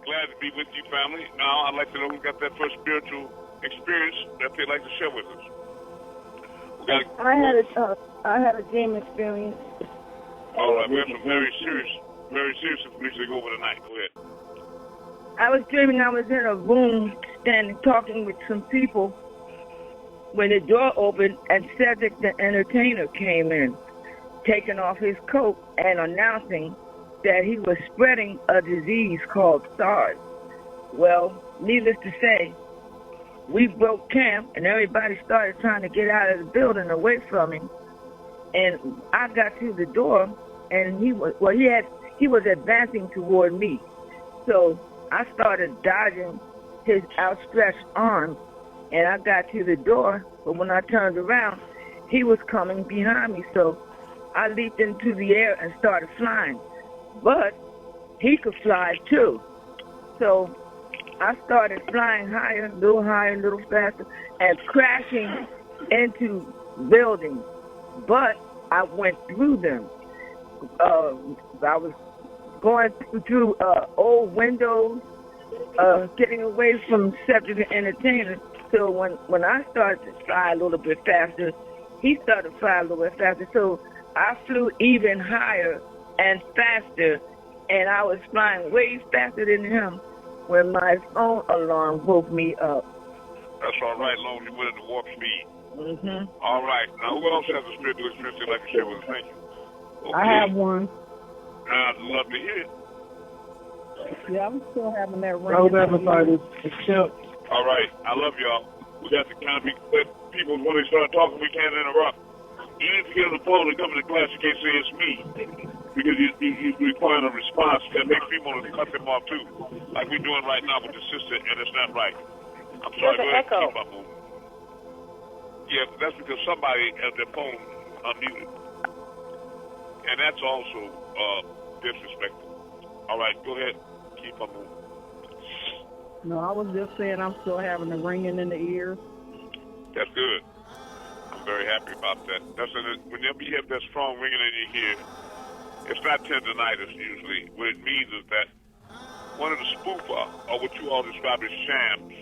glad to be with you, family. Now, I'd like to know who got that first spiritual experience that they'd like to share with us. I had a dream experience. All right, we have some very serious information to go over tonight. Go ahead. I was dreaming I was in a room standing talking with some people when the door opened and Cedric the Entertainer came in, taking off his coat and announcing that he was spreading a disease called SARS. Well, needless to say, we broke camp and everybody started trying to get out of the building away from him. And I got to the door and he was advancing toward me. So I started dodging his outstretched arm and I got to the door, but when I turned around, he was coming behind me. So I leaped into the air and started flying. But he could fly too. So I started flying higher, a little faster, and crashing into buildings. But I went through them. I was going through old windows, getting away from Cedric the Entertainer. So when I started to fly a little bit faster, he started to fly a little bit faster. So I flew even higher and faster, and I was flying way faster than him when my phone alarm woke me up. That's all right, as long as you went at the warp speed. Mm-hmm. All right. Now, who else has a spiritual experience they'd like to share with us? Thank you. Okay. I have one. I'd love to hear it. Yeah, I'm still having that ring. All right. I love y'all. We got to kind of let people, when they start talking, we can't interrupt. You need to get on the phone and come to class. You can't say it's me. Because you require a response that makes people want to cut them off, too. Like we're doing right now with the sister, and it's not right. I'm sorry. There's an echo. Keep on moving. Yeah, that's because somebody has their phone unmuted. And that's also disrespectful. All right, go ahead. Keep on moving. No, I was just saying I'm still having the ringing in the ears. That's good. I'm very happy about that. Whenever you have that strong ringing in your ear, it's not tendonitis usually. What it means is that one of the spoofa, or what you all describe as shams,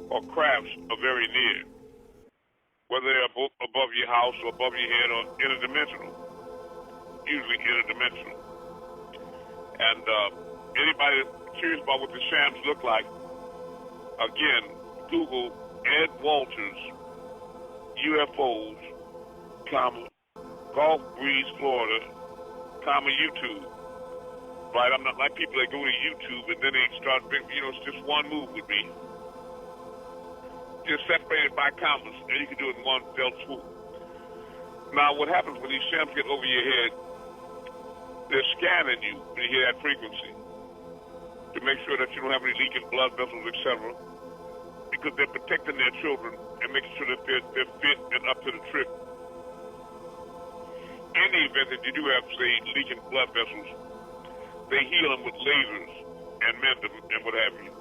or crafts, are very near. Whether they're above your house or above your head or interdimensional. Usually interdimensional. And anybody curious about what the shams look like, again, Google Ed Walters UFOs, Gulf Breeze, Florida, YouTube. Right? I'm not like people that go to YouTube and then they start, it's just one move with me. Just separated by commas, and you can do it in one fell swoop. Now, what happens when these shams get over your head, they're scanning you when you hear that frequency to make sure that you don't have any leaking blood vessels, etc. Because they're protecting their children and making sure that they're fit and up to the trip. In the event that you do have, say, leaking blood vessels, they heal them with lasers and mend them and what have you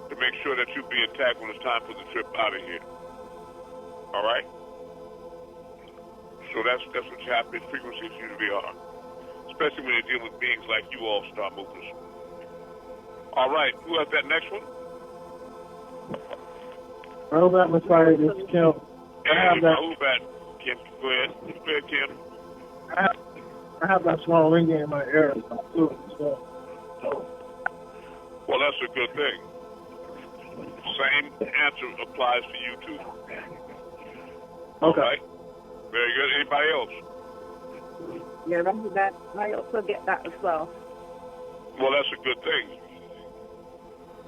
to make sure that you'll be intact when it's time for the trip out of here. All right? So that's what your high-pitched frequencies usually are, especially when you're dealing with beings like you all, star movers. All right, who has that next one? Robot Messiah, this is Kim. Kim, go ahead. Go ahead, Kim. I have that small ringing in my ear. Well, that's a good thing. Same answer applies to you, too. Okay. All right. Very good. Anybody else? Yeah, I also get that as well. Well, that's a good thing.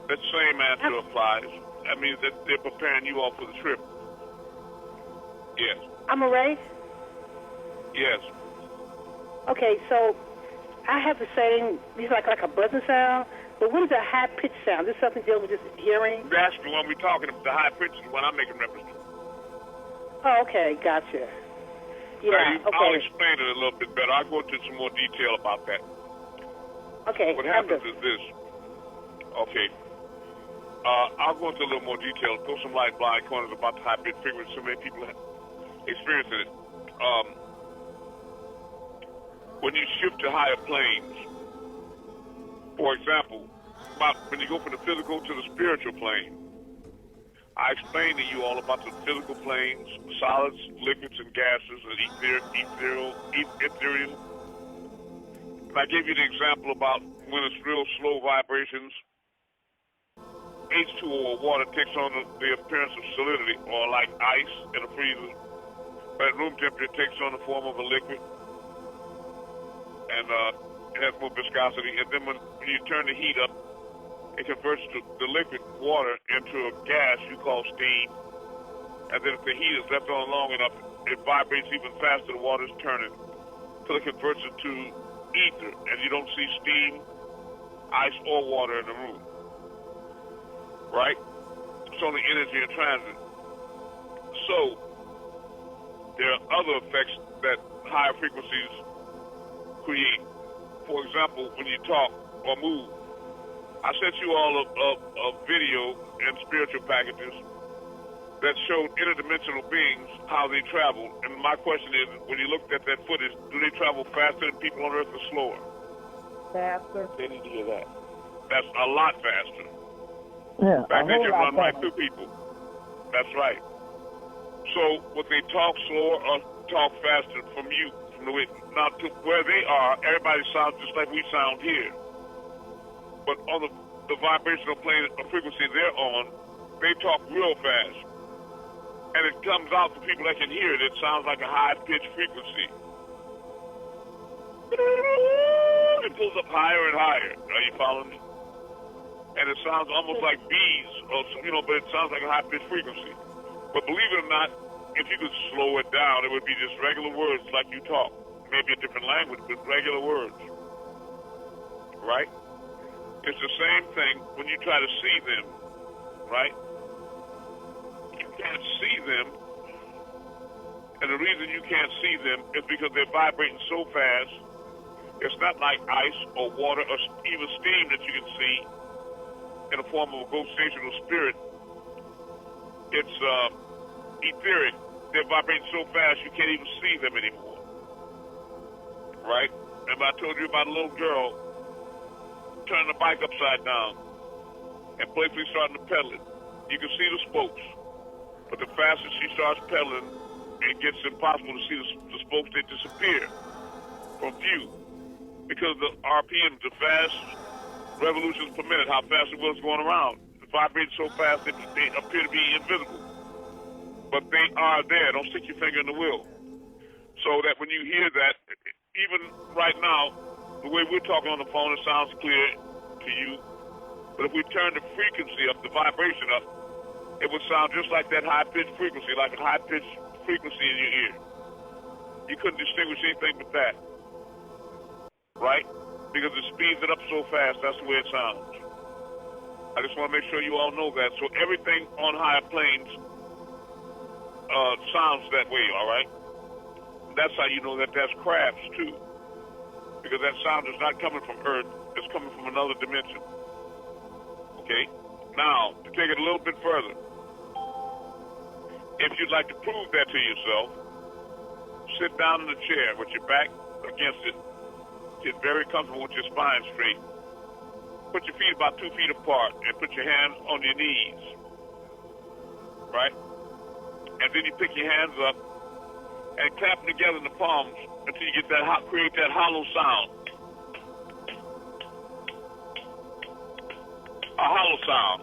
That same answer applies. That means that they're preparing you all for the trip. Yes. Amun-Re? Yes. Okay, so I have the same, it's like a buzzing sound, but what is a high-pitched sound? Is this something to do with just hearing? That's the one we're talking about, the high-pitched is the one I'm making reference to. Oh, okay, gotcha. Yeah, okay. I'll explain it a little bit better. I'll go into some more detail about that. Okay. What happens is this. Okay. I'll go into a little more detail, throw some light blind corners about the high-pitched frequency. So many people have experienced it. When you shift to higher planes, for example, about when you go from the physical to the spiritual plane. I explained to you all about the physical planes, solids, liquids, and gases, and ethereal. And I gave you the example about when it's real slow vibrations, H2O or water takes on the appearance of solidity, or like ice in a freezer. But at room temperature, it takes on the form of a liquid, and it has more viscosity. And then when you turn the heat up, it converts the liquid water into a gas you call steam. And then if the heat is left on long enough, it vibrates even faster. The water is turning until it converts it to ether, and you don't see steam, ice, or water in the room. Right? It's only energy in transit. So there are other effects that higher frequencies create. For example, when you talk or move. I sent you all a video and spiritual packages that showed interdimensional beings, how they travel. And my question is, when you looked at that footage, do they travel faster than people on Earth or slower? Faster. They need to hear that. That's a lot faster. Yeah, In fact, they can run right through people. That's right. So, would they talk slower or talk faster from you? From the way, now, to where they are, everybody sounds just like we sound here. But on the vibrational plane of frequency they're on, they talk real fast. And it comes out to people that can hear it. It sounds like a high-pitched frequency. It goes up higher and higher. Are you following me? And it sounds almost like bees, or, but it sounds like a high-pitched frequency. But believe it or not, if you could slow it down, it would be just regular words like you talk. Maybe a different language, but regular words. Right? It's the same thing when you try to see them, right? You can't see them, and the reason you can't see them is because they're vibrating so fast. It's not like ice or water or even steam that you can see in the form of a ghostational spirit. It's etheric. They're vibrating so fast you can't even see them anymore, right? Remember I told you about a little girl turning the bike upside down and playfully starting to pedal it. You can see the spokes, but the faster she starts pedaling, it gets impossible to see the spokes. They disappear from view because the RPM, the fast revolutions per minute, how fast the wheel's going around. It vibrates so fast that they appear to be invisible, but they are there. Don't stick your finger in the wheel. So that when you hear that, even right now, the way we're talking on the phone, it sounds clear to you. But if we turn the frequency up, the vibration up, it would sound just like that high-pitched frequency, like a high-pitched frequency in your ear. You couldn't distinguish anything but that, right? Because it speeds it up so fast, that's the way it sounds. I just want to make sure you all know that. So everything on higher planes sounds that way, all right? That's how you know that that's crafts, too. Because that sound is not coming from Earth, it's coming from another dimension. Okay? Now, to take it a little bit further, if you'd like to prove that to yourself, sit down in the chair with your back against it. Get very comfortable with your spine straight. Put your feet about 2 feet apart and put your hands on your knees. Right? And then you pick your hands up and clap them together in the palms until you get that create that hollow sound. A hollow sound.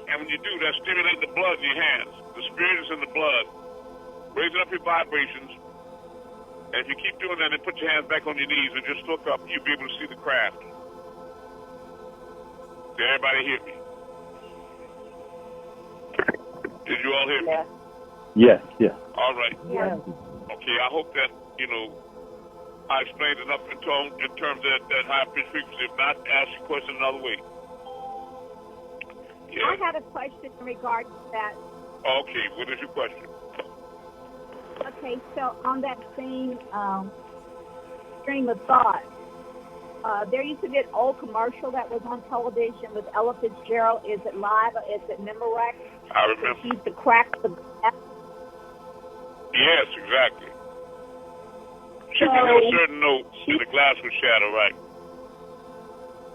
And when you do that, stimulate the blood in your hands. The spirit is in the blood. Raising up your vibrations. And if you keep doing that and put your hands back on your knees and just look up, you'll be able to see the craft. Did everybody hear me? Did you all hear me? Yes, yes. All right. Yes. Okay, I hope that, I explained enough in terms of that high-pitched frequency. If not, ask your question another way. Yeah. I had a question in regards to that. Okay, what is your question? Okay, so on that same stream of thought, there used to be an old commercial that was on television with Ella Fitzgerald. Is it live or is it Memorex? I remember. She used to crack the glass. Yes, exactly. She would hit a certain note and the glass would shatter, right?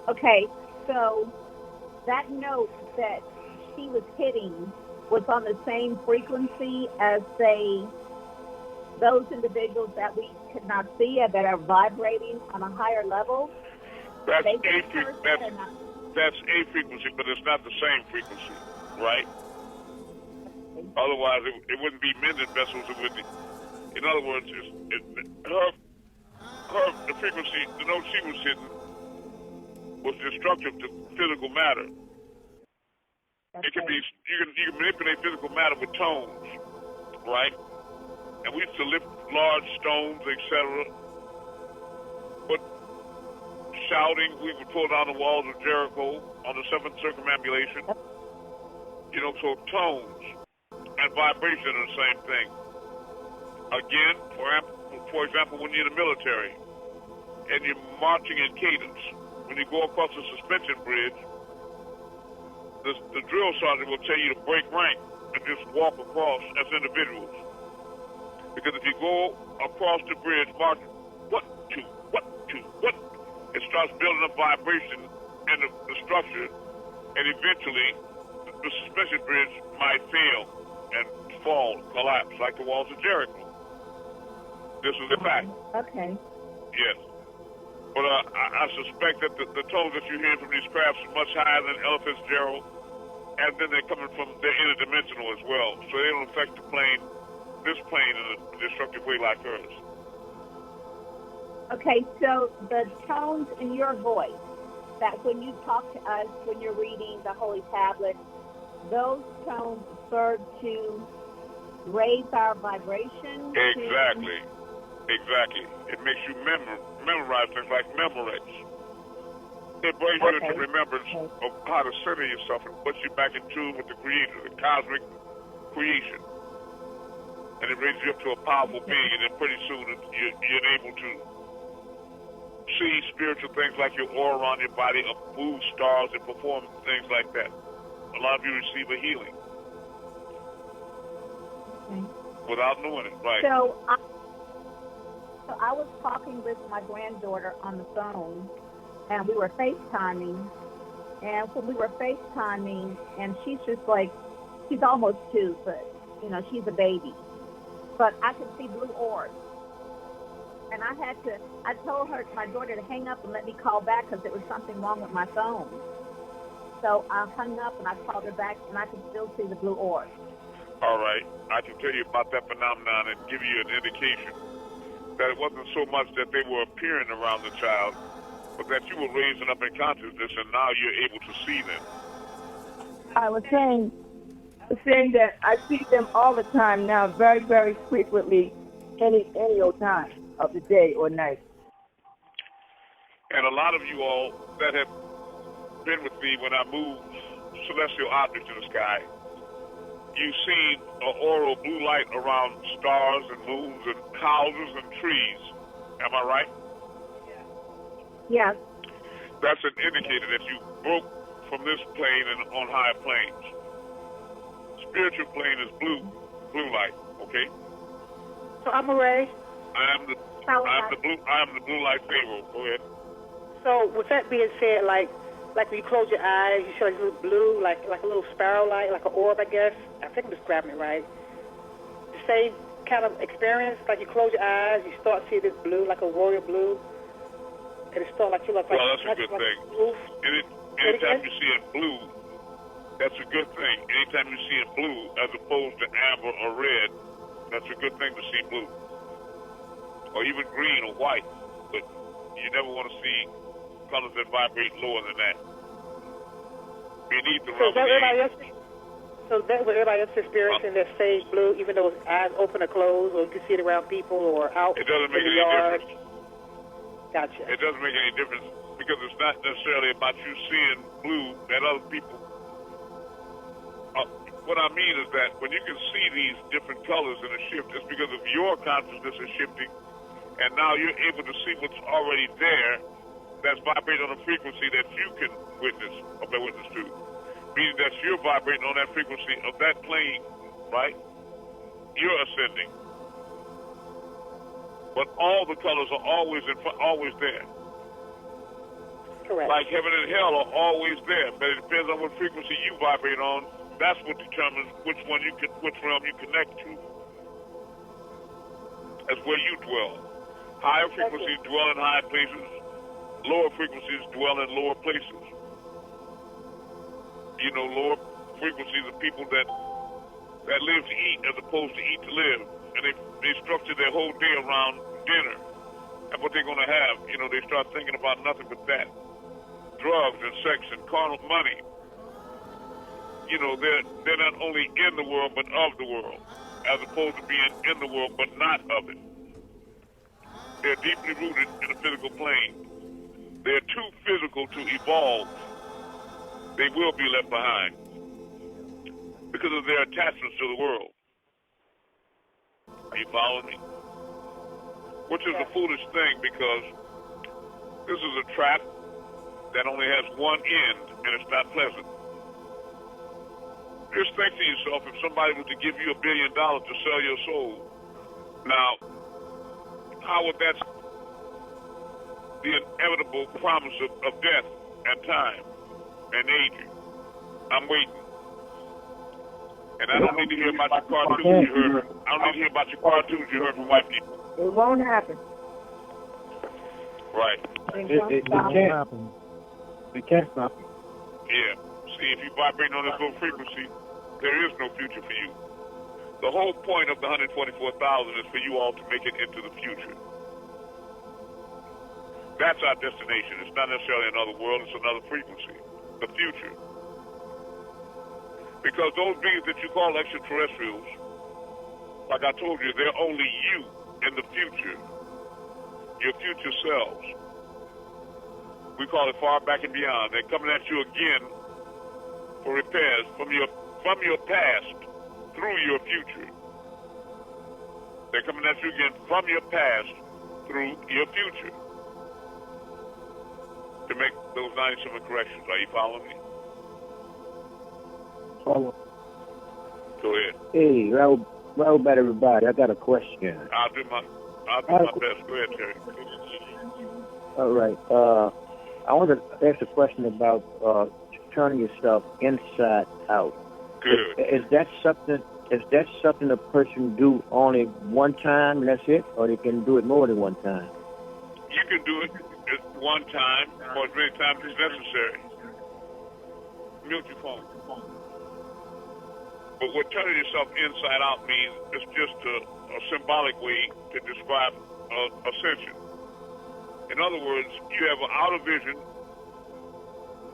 Okay, so that note that she was hitting was on the same frequency as, say, those individuals that we could not see that are vibrating on a higher level. That's They a could curse it or not. that's a frequency, but it's not the same frequency, right? Otherwise, it wouldn't be mended vessels. It would be, in other words, the frequency, the note she was hitting was destructive to physical matter. It can be, you can manipulate physical matter with tones, right? And we used to lift large stones, etc. But shouting, we would pull down the walls of Jericho on the 7th circumambulation. You know, so tones and vibration are the same thing. Again, for example, when you're in the military and you're marching in cadence, when you go across a suspension bridge, the drill sergeant will tell you to break rank and just walk across as individuals. Because if you go across the bridge, march, what, it starts building up vibration in the structure, and eventually the suspension bridge might fail and fall, collapse, like the walls of Jericho. This is the fact. Okay. Yes. But I suspect that the tones that you hear from these crafts are much higher than Ella Fitzgerald, and then they're coming from, they're interdimensional as well. So they don't affect the plane, this plane in a destructive way like hers. Okay, so the tones in your voice, that when you talk to us, when you're reading the Holy Tablet, those tones serve to raise our vibration? Exactly. Exactly. It makes you memorize things like Memorex. It brings you into remembrance of how to center yourself and puts you back in tune with the Creator, the cosmic creation. And it brings you up to a powerful being, and then pretty soon you're able to see spiritual things like your aura around your body, move stars, and perform things like that. A lot of you receive a healing without knowing it, right? So I was talking with my granddaughter on the phone, and we were FaceTiming. And when we were FaceTiming, and she's just like, she's almost 2, but, you know, she's a baby. But I could see blue orbs. And I told her, my daughter, to hang up and let me call back because there was something wrong with my phone. So I hung up and I called her back, and I could still see the blue orbs. All right. I can tell you about that phenomenon and give you an indication that it wasn't so much that they were appearing around the child, but that you were raising up in consciousness, and now you're able to see them. I was saying that I see them all the time now, very, very frequently, any old time of the day or night. And a lot of you all that have been with me when I move celestial objects in the sky, you've seen an aural blue light around stars and moons and houses and trees. Am I right? Yes. That's an indicator that you broke from this plane and on higher planes. Spiritual plane is blue light, okay? So Amun-Re, I am the blue light Pharaoh. Go ahead. so with that being said, like when you close your eyes, you see like a little blue, like a little sparrow light, like an orb, I guess. I think I'm describing it right. The same kind of experience, like you close your eyes, you start seeing this blue, like a royal blue, and it starts like you look like. Well, that's a good thing. Anytime you see it blue, that's a good thing. Anytime you see it blue, as opposed to amber or red, that's a good thing to see blue, or even green or white. But you never want to see colors that vibrate lower than that. Beneath the rubber. So that's what everybody else is experiencing, that same blue, even though its eyes open or closed, or you can see it around people or out It doesn't make in the any yard. difference. Gotcha. It doesn't make any difference because it's not necessarily about you seeing blue that other people. What I mean is that when you can see these different colors in a shift, it's because of your consciousness is shifting, and now you're able to see what's already there that's vibrating on a frequency that you can witness or bear witness to. Meaning that you're vibrating on that frequency of that plane, right? You're ascending. But all the colors are always there. Correct. Like heaven and hell are always there, but it depends on what frequency you vibrate on. That's what determines which realm you connect to. That's where you dwell. Higher frequencies dwell in high places. Lower frequencies dwell in lower places. You know, lower frequencies are people that live to eat as opposed to eat to live, and they structure their whole day around dinner and what they're going to have. You know, they start thinking about nothing but that. Drugs and sex and carnal money. You know, they're not only in the world but of the world, as opposed to being in the world but not of it. They're deeply rooted in the physical plane. They're too physical to evolve. They will be left behind because of their attachments to the world. Are you following me? Which is a foolish thing, because this is a trap that only has one end, and it's not pleasant. Just think to yourself, if somebody was to give you $1 billion to sell your soul, now, how would that, the inevitable promise of death and time and aging? I'm waiting. And I don't need to hear about your cartoons you heard from, I don't need to hear about your cartoons you heard from white people. It won't happen. Right. It can't happen. It can't stop. Yeah. See, if you vibrate on this low frequency, there is no future for you. The whole point of the 124,000 is for you all to make it into the future. That's our destination. It's not necessarily another world, it's another frequency. The future. Because those beings that you call extraterrestrials, like I told you, they're only you in the future. Your future selves. We call it far back and beyond. They're coming at you again for repairs from your past through your future. They're coming at you again from your past through your future to make those 97 corrections. Are you following me? Follow. Go ahead. Hey, Raul about everybody. I got a question. I'll do my best. Go ahead, Terry. All right. I want to ask a question about turning yourself inside out. Good. Is that something a person do only one time and that's it, or they can do it more than one time? You can do it at one time or as many times as necessary. Mute your phone. But what turning yourself inside out means is just a symbolic way to describe ascension. In other words, you have an outer vision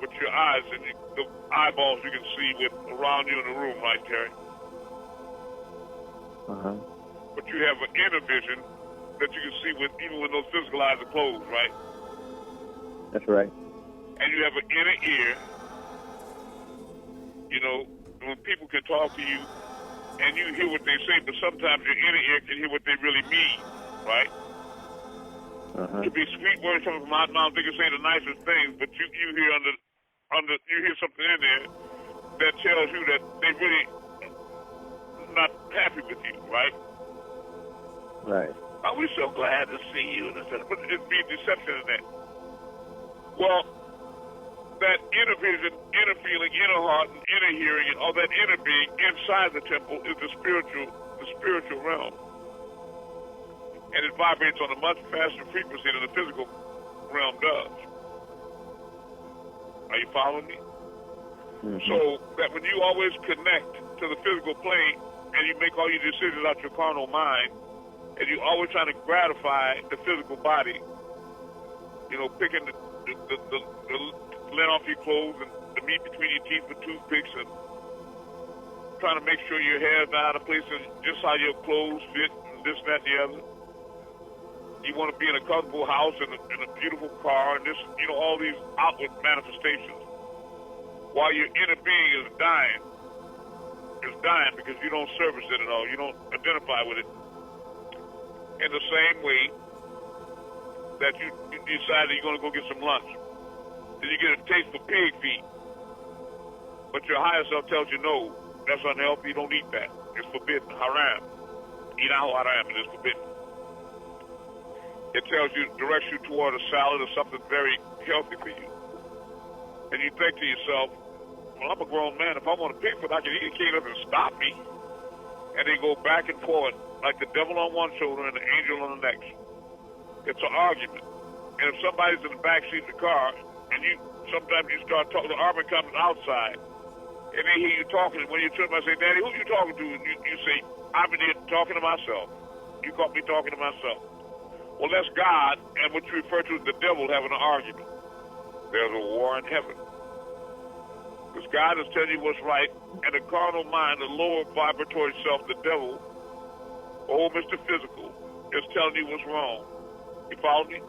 with your eyes and the eyeballs you can see with around you in the room, right, Terry? Uh-huh. But you have an inner vision that you can see with even when those physical eyes are closed, right? That's right. And you have an inner ear. You know, when people can talk to you and you hear what they say, but sometimes your inner ear can hear what they really mean, right? Uh-huh. It could be sweet words coming from out mouth, they can say the nicest things, but you hear you hear something in there that tells you that they really not happy with you, right? Right. Oh, we're so glad to see you, but it'd be deception in that. Well, that inner vision, inner feeling, inner heart, and inner hearing, and all that inner being inside the temple is the spiritual realm. And it vibrates on a much faster frequency than the physical realm does. Are you following me? Mm-hmm. So that when you always connect to the physical plane and you make all your decisions out your carnal mind, and you're always trying to gratify the physical body, you know, picking the lint off your clothes and the meat between your teeth with toothpicks and trying to make sure your hair's not out of place and just how your clothes fit and this, that, and the other. You want to be in a comfortable house and a beautiful car and this, you know, all these outward manifestations. While your inner being is dying because you don't service it at all. You don't identify with it. In the same way that you decide that you're going to go get some lunch. Then you get a taste for pig feet. But your higher self tells you, no, that's unhealthy, you don't eat that. It's forbidden, haram. Eat out haram, it is forbidden. It tells you, directs you toward a salad or something very healthy for you. And you think to yourself, well, I'm a grown man. If I want a Bigfoot, I can eat. He can't even stop me. And they go back and forth like the devil on one shoulder and the angel on the next. It's an argument. And if somebody's in the back seat of the car, and sometimes you start talking, the argument comes outside, and they hear you talking, and when you turn around and say, Daddy, who you talking to? And you say, I've been here talking to myself. You caught me talking to myself. Well, that's God, and what you refer to as the devil having an argument. There's a war in heaven. Because God is telling you what's right, and the carnal mind, the lower vibratory self, the devil, old Mr. Physical, is telling you what's wrong. You follow me?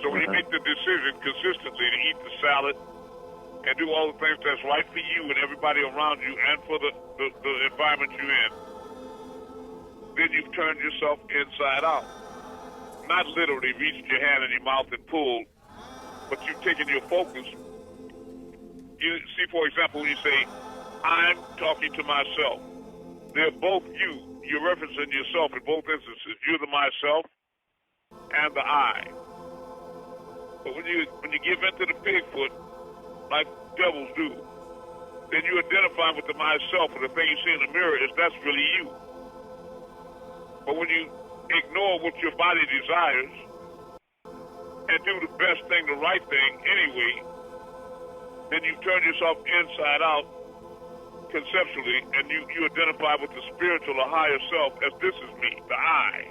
So when you make the decision consistently to eat the salad and do all the things that's right for you and everybody around you and for the environment you're in, then you've turned yourself inside out. Not literally reached your hand in your mouth and pulled, but you've taken your focus. You see, for example, when you say, I'm talking to myself, they're both you. You're referencing yourself in both instances. You're the myself and the I. But when you give in to the Bigfoot, like devils do, then you identify with the myself, and the thing you see in the mirror is that's really you. But when you ignore what your body desires and do the best thing, the right thing anyway, then you turn yourself inside out conceptually, and you identify with the spiritual or higher self as this is me, the I.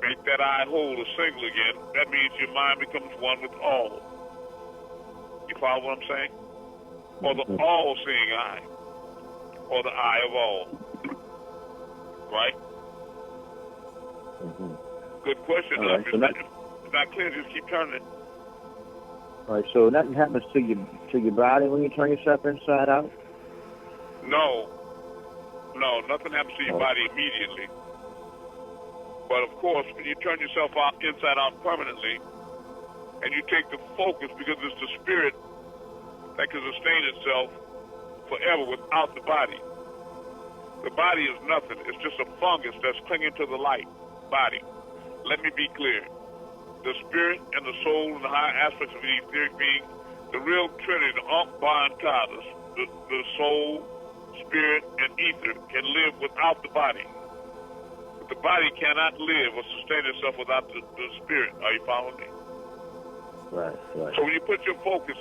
Make that I whole or single again. That means your mind becomes one with all. You follow what I'm saying? Or the all-seeing I, or the I of all. Right? Good question. All right, If it's not clear, just keep turning it. All right, so nothing happens to your body when you turn yourself inside out? No, nothing happens to your body immediately. But of course, when you turn yourself out inside out permanently, and you take the focus, because it's the spirit that can sustain itself forever without the body. The body is nothing. It's just a fungus that's clinging to the light body. Let me be clear. The spirit and the soul and the higher aspects of the etheric being, the real trinity, the Amun-Re, the soul, spirit, and ether can live without the body. But the body cannot live or sustain itself without the spirit. Are you following me? Right. So when you put your focus,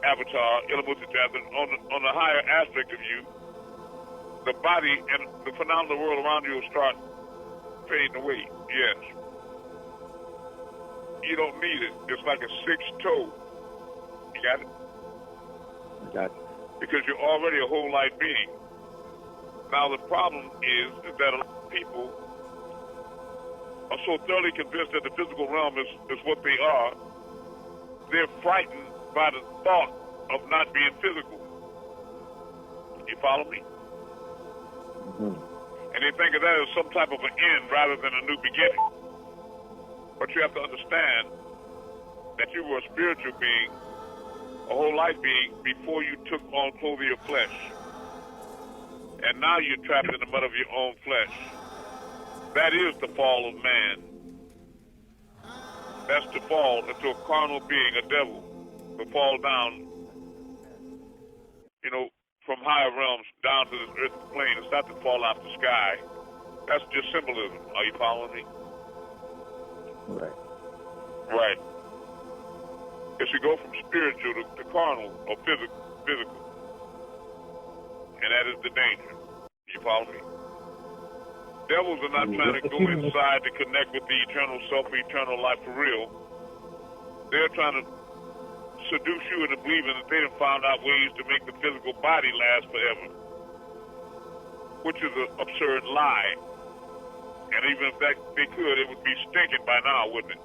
Avatar, on the higher aspect of you, the body and the phenomenal world around you will start fading away. Yes. You don't need it. It's like a sixth toe. You got it? I got it. Because you're already a whole life being. Now the problem is that a lot of people are so thoroughly convinced that the physical realm is what they are, they're frightened by the thought of not being physical. You follow me? And they think of that as some type of an end rather than a new beginning. But you have to understand that you were a spiritual being, a whole life being, before you took on clothing of flesh. And now you're trapped in the mud of your own flesh. That is the fall of man. That's to fall into a carnal being, a devil, to fall down, from higher realms down to this earthly plane. It's not to fall out the sky. That's just symbolism. Are you following me? Right. It should go from spiritual to carnal or physical. And that is the danger. You follow me? Devils are not trying to go inside to connect with the eternal self, eternal life for real. They're trying to seduce you into believing that they have found out ways to make the physical body last forever, which is an absurd lie. And even if they could, it would be stinking by now, wouldn't it?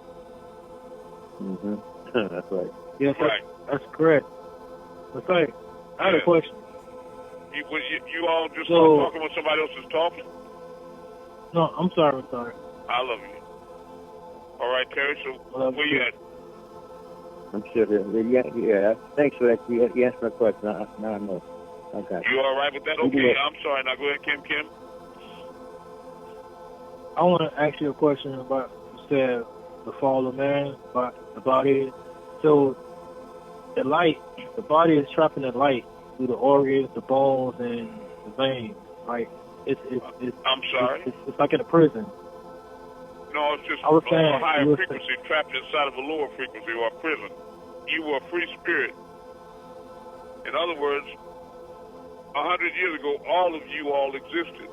That's right. Yes, right. That's correct. That's right. I have a question. You all just talking when somebody else is talking? No, I'm sorry. I love you. All right, Terry, so where you at? I'm sure. Yeah. Thanks for that. You answered my question. Now I know. Okay. You all right with that? Okay, I'm sorry. Now go ahead, Kim. I want to ask you a question about, you said, the fall of man, about the body. So the light, the body is trapping the light through the organs, the bones, and the veins. Like, I'm sorry? It's like in a prison. No, it's just I was saying, a higher frequency trapped inside of a lower frequency or a prison. You were a free spirit. In other words, 100 years ago, all of you all existed.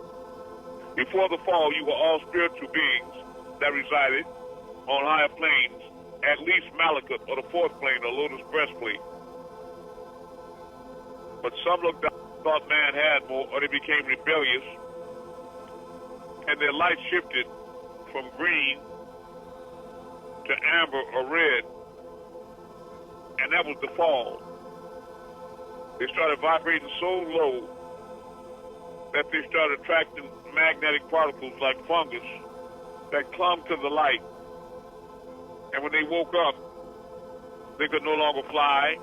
Before the fall, you were all spiritual beings that resided on higher planes, at least Malakut, or the fourth plane, the lotus breastplate. But some looked up, thought man had more, or they became rebellious, and their light shifted from green to amber or red, and that was the fall. They started vibrating so low that they started attracting magnetic particles like fungus that clung to the light. And when they woke up, they could no longer fly,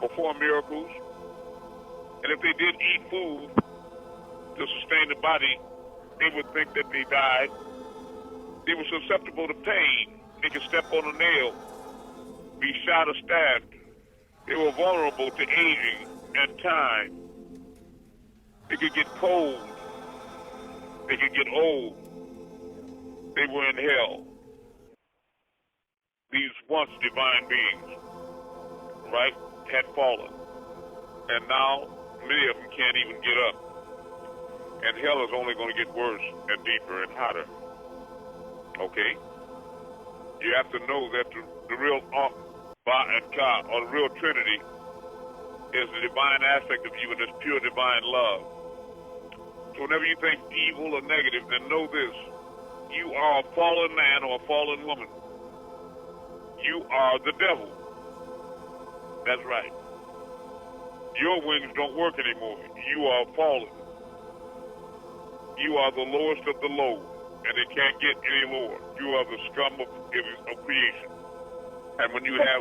perform miracles. And if they did eat food to sustain the body, they would think that they died. They were susceptible to pain. They could step on a nail, be shot or stabbed. They were vulnerable to aging and time. They could get cold. They could get old. They were in hell. These once divine beings, right, had fallen. And now many of them can't even get up. And hell is only going to get worse and deeper and hotter. Okay? You have to know that the real Ba and Ka, or the real Trinity, is the divine aspect of you, and it's pure divine love. So whenever you think evil or negative, then know this. You are a fallen man or a fallen woman. You are the devil. That's right. Your wings don't work anymore. You are fallen. You are the lowest of the low, and it can't get any lower. You are the scum of creation. And when you have...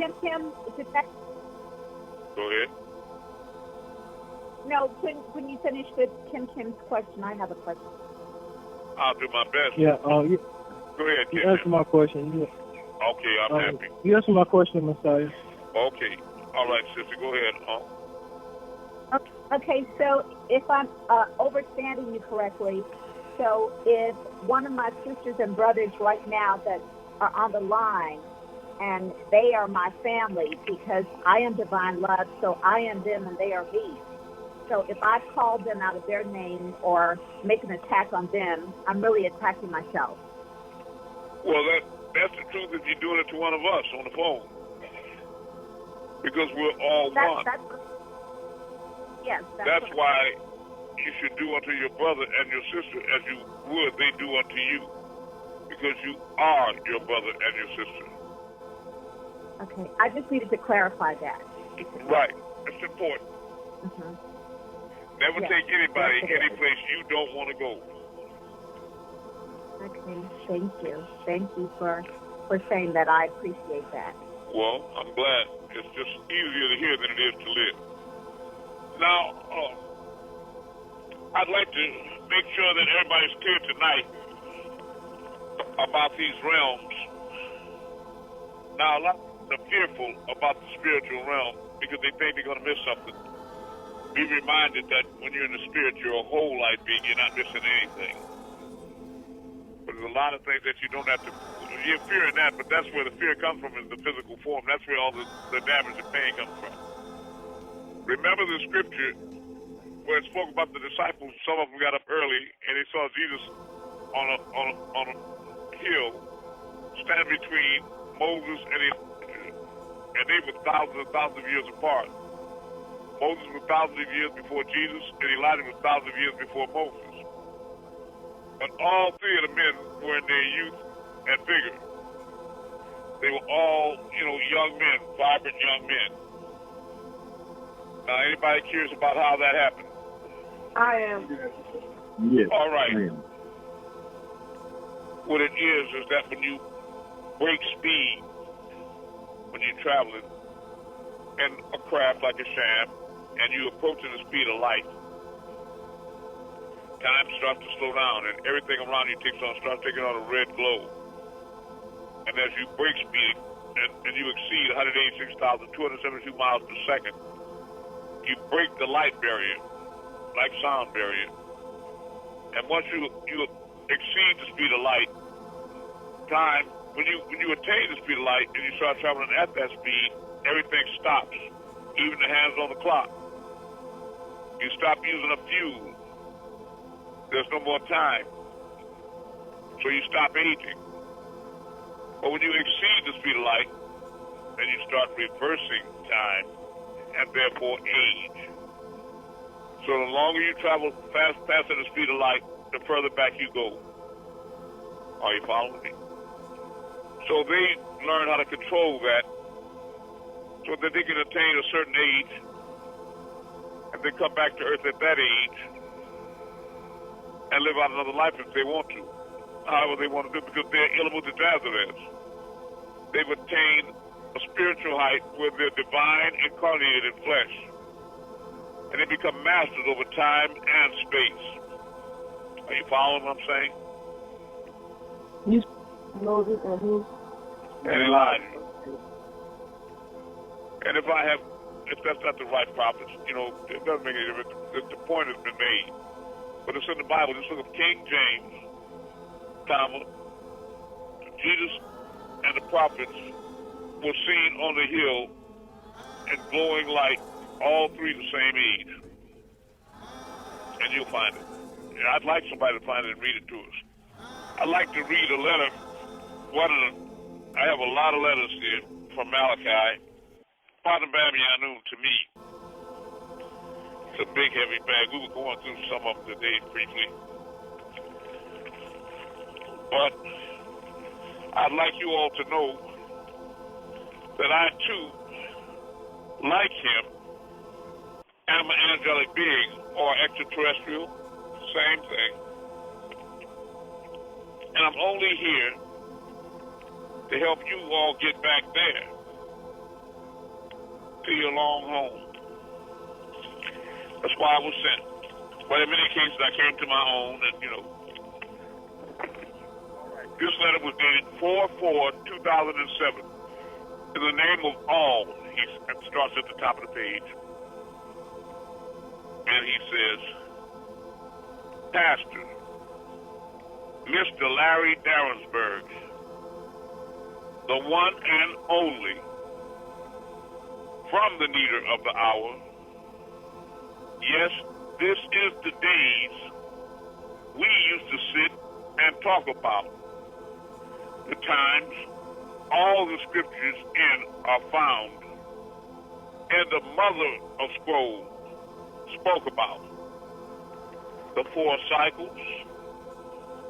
Go ahead. No, when you finish with Kim's question, I have a question. I'll do my best. Yeah, Go ahead, Kim. You answered my question. Yeah. Okay, I'm happy. You answered my question, Messiah. Okay. All right, sister, go ahead. Okay, so if I'm understanding you correctly, so if one of my sisters and brothers right now that are on the line, and they are my family because I am divine love, so I am them and they are me. So if I call them out of their name or make an attack on them, I'm really attacking myself. Well, that's the truth if you're doing it to one of us on the phone. Because we're all one. That's why you should do unto your brother and your sister as you would they do unto you. Because you are your brother and your sister. Okay, I just needed to clarify that. Right, it's important. Mm-hmm. Never take anybody any place you don't want to go. Okay, thank you. Thank you for saying that. I appreciate that. Well, I'm glad. It's just easier to hear than it is to live. Now, I'd like to make sure that everybody's clear tonight about these realms. Now, a lot of people are fearful about the spiritual realm because they think they're going to miss something. Be reminded that when you're in the spirit, you're a whole light being. You're not missing anything. But there's a lot of things that you don't have to... You're fearing that, but that's where the fear comes from, is the physical form. That's where all the damage and pain comes from. Remember the scripture where it spoke about the disciples. Some of them got up early, and they saw Jesus on a hill stand between Moses and Elijah. And they were thousands and thousands of years apart. Moses was thousands of years before Jesus, and Elijah was thousands of years before Moses. But all three of the men were in their youth and vigor. They were all, young men, vibrant young men. Now, anybody curious about how that happened? I am. Yes. All right. I am. What it is that when you break speed, when you're traveling in a craft like a sham, and you're approaching the speed of light, time starts to slow down, and everything around you starts taking on a red glow. And as you break speed, and you exceed 186,272 miles per second, you break the light barrier, like sound barrier. And once you exceed the speed of light, time, when you attain the speed of light and you start traveling at that speed, everything stops, even the hands on the clock. You stop using a fuse. There's no more time. So you stop aging. But when you exceed the speed of light, then you start reversing time and therefore age. So the longer you travel faster the speed of light, the further back you go. Are you following me? So they learn how to control that so that they can attain a certain age and then come back to Earth at that age and live out another life if they want to. However they want to do it, because they're Illuminati. They've attained a spiritual height where they're divine incarnated in flesh. And they become masters over time and space. Are you following what I'm saying? He's Moses and who? And Elijah. And if that's not the right prophets, it doesn't make any difference. The point has been made. But it's in the Bible. Just look at King James, Jesus and the prophets were seen on the hill and glowing light, all three the same age. And you'll find it. And I'd like somebody to find it and read it to us. I'd like to read a letter. I have a lot of letters here from Malachi, Father Yanun to me. It's a big, heavy bag. We were going through some of them today briefly. But I'd like you all to know that I, too, like him, am an angelic being or extraterrestrial, same thing. And I'm only here to help you all get back there to your long home. That's why I was sent. But in many cases, I came to my own, and, This letter was dated 4/4/2007. In the name of all, he starts at the top of the page. And he says, Pastor, Mr. Larry Darrensburg, the one and only, from the neater of the hour. Yes, this is the days we used to sit and talk about. The times all the scriptures in are found, and the mother of scrolls spoke about. The 4 cycles,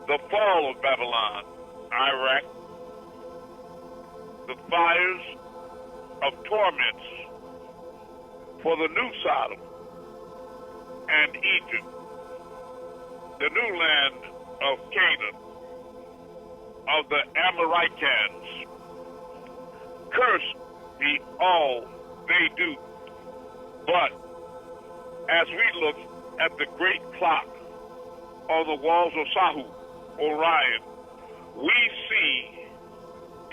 the fall of Babylon, Iraq, the fires of torments for the new Sodom and Egypt, the new land of Canaan, of the Amoritians. Cursed be all they do. But as we look at the great clock on the walls of Sahu, Orion, we see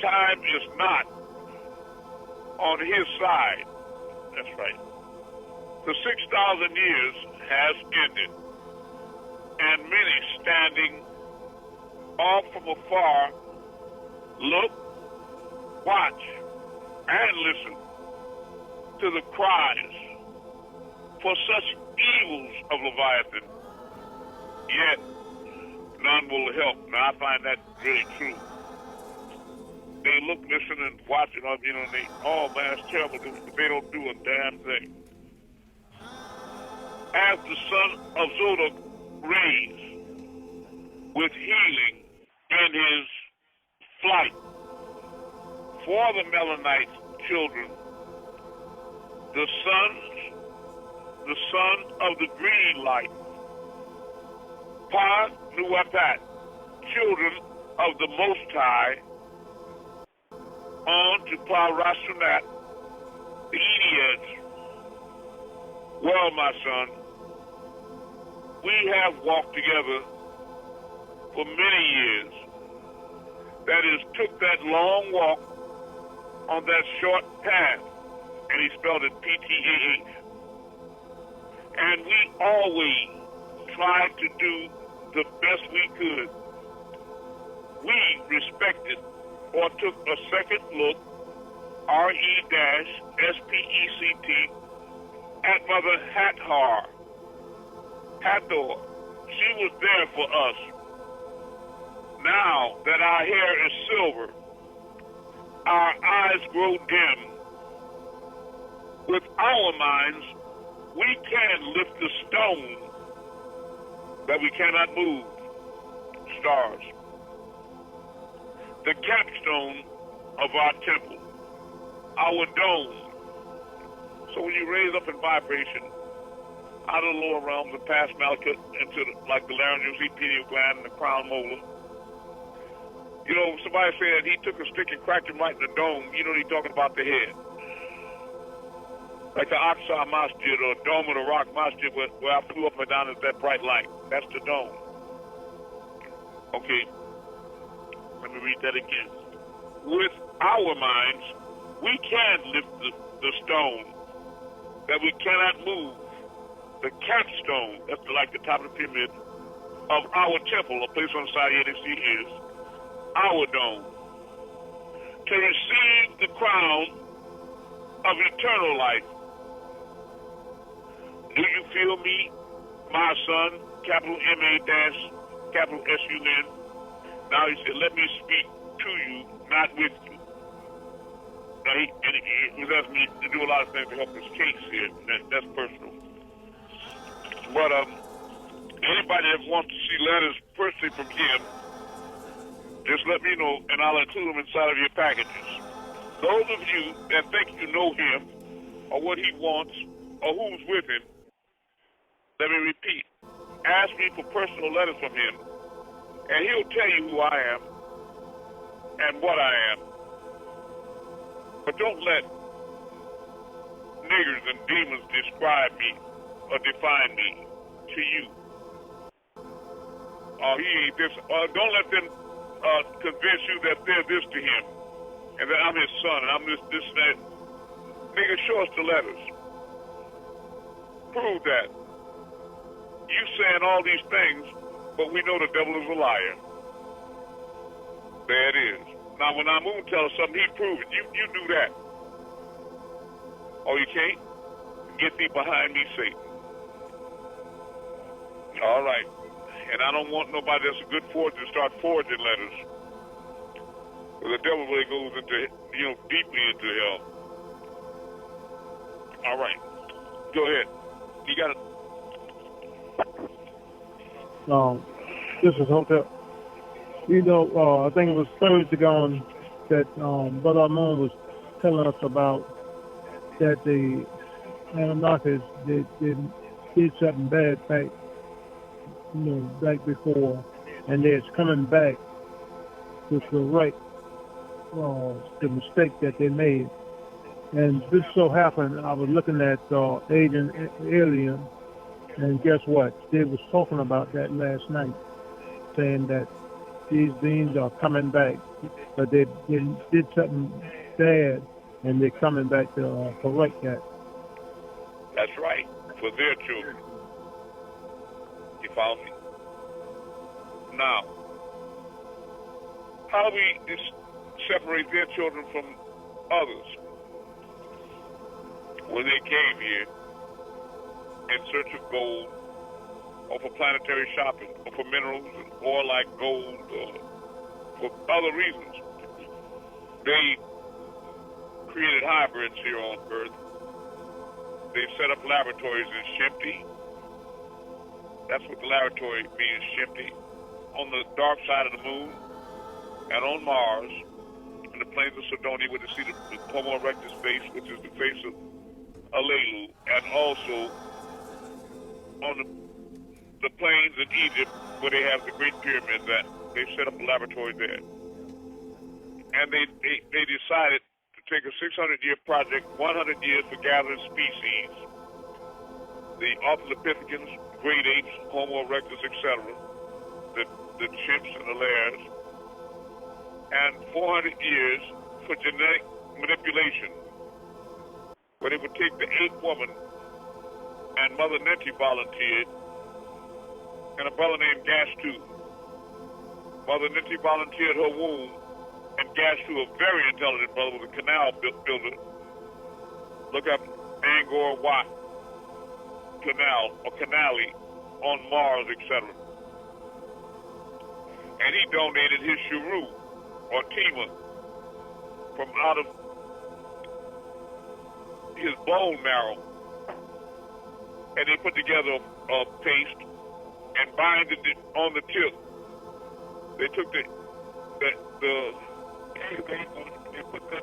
time is not on his side. That's right. The 6,000 years has ended, and many standing off from afar look, watch, and listen to the cries for such evils of Leviathan, yet none will help. Now, I find that really true. They look, listen, and watch it, and they, oh man, it's terrible, but they don't do a damn thing. As the son of Zodok raised with healing in his flight for the Melanite children, the son of the green light, Pa Nuapat, children of the Most High, on to Pa Rasunat, the Ediads. Well, my son, we have walked together for many years. That is, took that long walk on that short path, and he spelled it PTAH. And we always tried to do the best we could. We respected or took a second look, RE-SPECT, at Mother Hathor. She was there for us. Now that our hair is silver, our eyes grow dim. With our minds, we can lift the stone that we cannot move. Stars. The capstone of our temple, our dome. So when you raise up in vibration, out of the lower realms and past Malkuth into like the laryngeal pineal gland and the crown molar. You know, somebody said he took a stick and cracked him right in the dome. You know, he's talking about the head. Like the Aqsa Masjid or Dome of the Rock Masjid where I flew up and down at that bright light. That's the dome. Okay. Let me read that again. With our minds, we can lift the stone that we cannot move. The capstone, that's like the top of the pyramid, of our temple, a place on the side of the sea is our dome. To receive the crown of eternal life. Do you feel me, my son? Capital M-A- capital S-U-N. Now he said, let me speak to you, not with you. Now he was asking me to do a lot of things to help his case here. That's personal. But anybody that wants to see letters personally from him, just let me know, and I'll include them inside of your packages. Those of you that think you know him, or what he wants, or who's with him, let me repeat. Ask me for personal letters from him, and he'll tell you who I am and what I am. But don't let niggers and demons describe me or define me to you. He ain't this. Don't let them convince you that they're this to him and that I'm his son and I'm this and that. Nigga, show us the letters. Prove that. You saying all these things, but we know the devil is a liar. There it is. Now, when Amun tells us something, he proves it. You do that. Oh, you can't? Get thee behind me, Satan. All right. And I don't want nobody that's a good forger to start forging letters. The devil really goes into, deeply into hell. All right. Go ahead. You got it. This is Hotel. I think it was Thursday gone that Brother Amun was telling us about that the Anunnakis did something bad back before, and it's coming back to correct the mistake that they made. And this so happened, I was looking at Agent Alien, and guess what? They was talking about that last night, saying that these beings are coming back, but they did something bad, and they're coming back to correct that. That's right, for their children. You follow me? Now, how do we separate their children from others? When they came here in search of gold, or for planetary shopping, or for minerals, or like gold, or for other reasons, they created hybrids here on Earth. They set up laboratories in Shempty. That's what the laboratory means, Shempty. On the dark side of the moon, and on Mars, in the plains of Sidonia, where you see the Homo erectus face, which is the face of Alelu, and also on the plains in Egypt, where they have the Great Pyramid, that they set up a laboratory there. And they decided to take a 600-year project, 100 years for gathering species, the Australopithecus, great apes, Homo erectus, etc., the chimps and the lairs, and 400 years for genetic manipulation, where they would take the ape woman, and Mother Ninty volunteered, and a brother named Gastu. Mother Ninty volunteered her womb, and Gastu, a very intelligent brother, was a canal builder. Look up Angkor Wat Canal, or Canali, on Mars, etc. And he donated his shuru, or tima, from out of his bone marrow. And they put together a paste and binded it on the tip. They took the they put the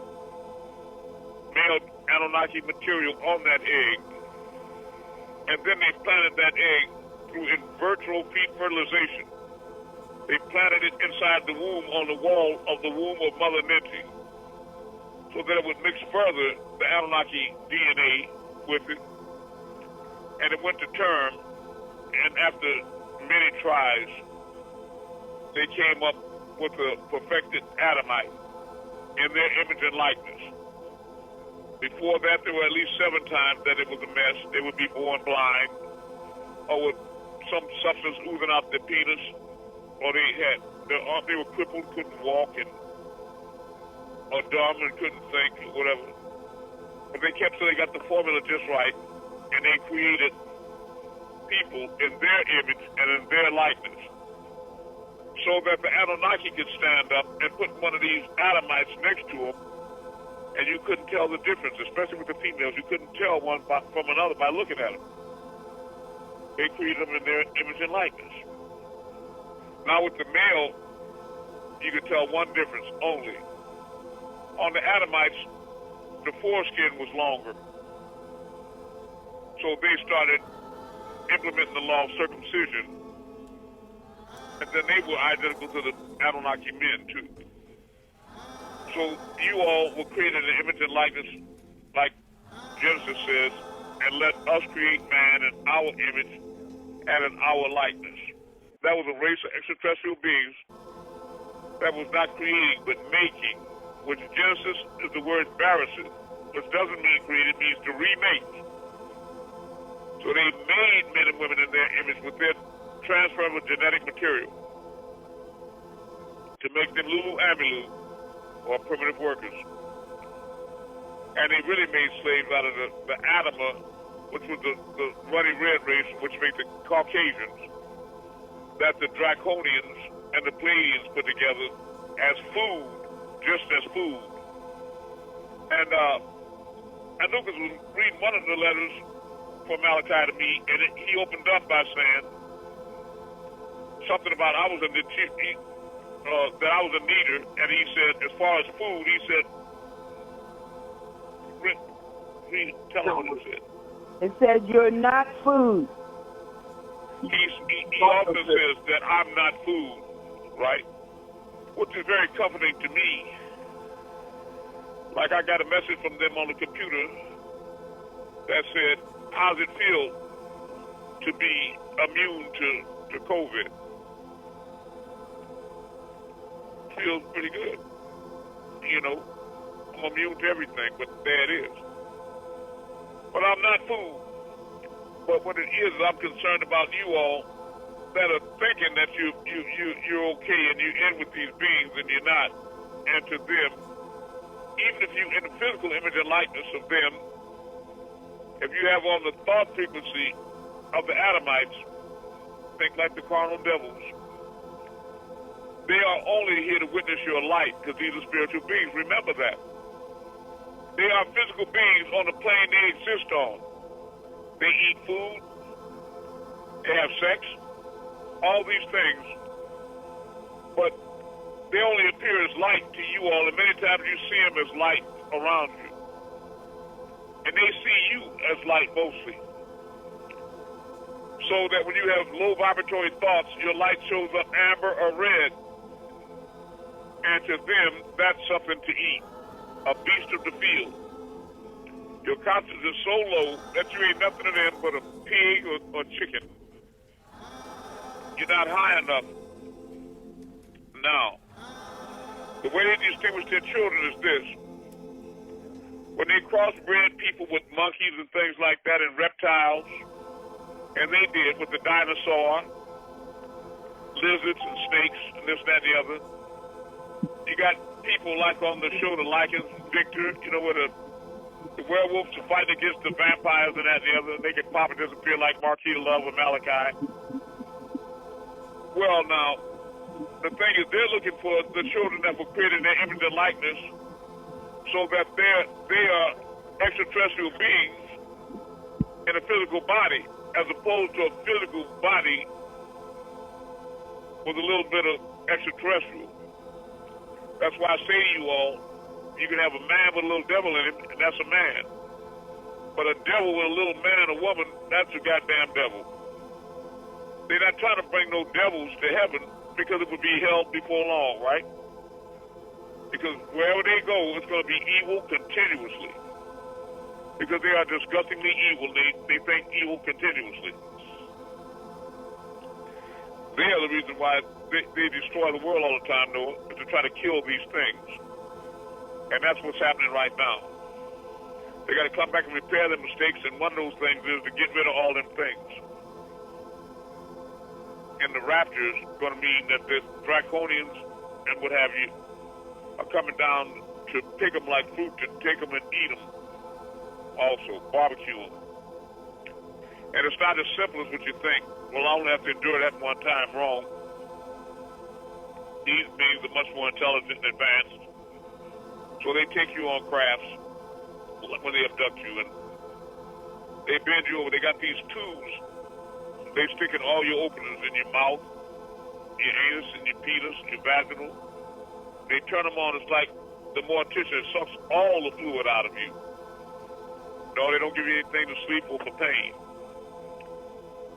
male Anunnaki material on that egg, and then they planted that egg through in vitro feed fertilization. They planted it inside the womb on the wall of the womb of Mother Ninty, so that it would mix further the Anunnaki DNA with it, and it went to term, and after many tries, they came up with a perfected Adamite in their image and likeness. Before that, there were at least 7 times that it was a mess. They would be born blind, or with some substance oozing out their penis, or they were crippled, couldn't walk, or dumb and couldn't think, or whatever. But they kept, so they got the formula just right, and they created people in their image and in their likeness, so that the Anunnaki could stand up and put one of these Adamites next to them, and you couldn't tell the difference, especially with the females. You couldn't tell one from another by looking at them. They created them in their image and likeness. Now with the male, you could tell one difference only. On the Adamites, the foreskin was longer. So they started implementing the law of circumcision, and then they were identical to the Anunnaki men too. So you all were created in image and likeness, like Genesis says, and let us create man in our image and in our likeness. That was a race of extraterrestrial beings that was not creating but making, which Genesis is the word barasid, which doesn't mean created, it means to remake. So they made men and women in their image with their transferable genetic material to make them Lulu Amilu, or primitive workers. And they really made slaves out of the Adama, which was the ruddy red race, which made the Caucasians, that the Draconians and the Pleiadians put together as food, just as food. And Lucas was reading one of the letters from Malachi to me, and he opened up by saying something about I was a that I was a needer, and he said, as far as food, he said, tell him what it said. It said you're not food. He often says that I'm not food, right? Which is very comforting to me. Like I got a message from them on the computer that said, how's it feel to be immune to COVID? Feels pretty good. You know, I'm immune to everything, but there it is. But I'm not food. But what it is, I'm concerned about you all that are thinking that you're okay and you're in with these beings and you're not. And to them, even if you in the physical image and likeness of them, if you have on the thought frequency of the Adamites, think like the carnal devils. They are only here to witness your light because these are spiritual beings. Remember that. They are physical beings on the plane they exist on. They eat food. They have sex. All these things. But they only appear as light to you all, and many times you see them as light around you. And they see you as light mostly. So that when you have low vibratory thoughts, your light shows up amber or red. And to them, that's something to eat, a beast of the field. Your consciousness is so low that you ain't nothing to them but a pig or chicken. You're not high enough. Now, the way they distinguish their children is this. When they crossbred people with monkeys and things like that and reptiles, and they did with the dinosaur, lizards and snakes and this, that, and the other, you got people like on the show, the Lycans, Victor, you know, where the werewolves are fighting against the vampires and that and the other, and they can pop and disappear like Marquita Love or Malachi. Well, now, the thing is, they're looking for the children that were created in their image and likeness so that they are extraterrestrial beings in a physical body, as opposed to a physical body with a little bit of extraterrestrial. That's why I say to you all, you can have a man with a little devil in him, and that's a man. But a devil with a little man or woman, that's a goddamn devil. They're not trying to bring no devils to heaven because it would be hell before long, right? Because wherever they go, it's going to be evil continuously. Because they are disgustingly evil. They think evil continuously. They are the reason why they destroy the world all the time, Noah, is to try to kill these things. And that's what's happening right now. They got to come back and repair their mistakes, and one of those things is to get rid of all them things. And the rapture is going to mean that the draconians and what have you are coming down to pick them like fruit, to take them and eat them. Also, barbecue them. And it's not as simple as what you think. Well, I only have to endure that one time. Wrong. These beings are much more intelligent and advanced. So they take you on crafts when they abduct you, and they bend you over. They got these tubes. They stick in all your openings in your mouth, your anus, and your penis, your vaginal. They turn them on. It's like the mortician sucks all the fluid out of you. No, they don't give you anything to sleep or for pain.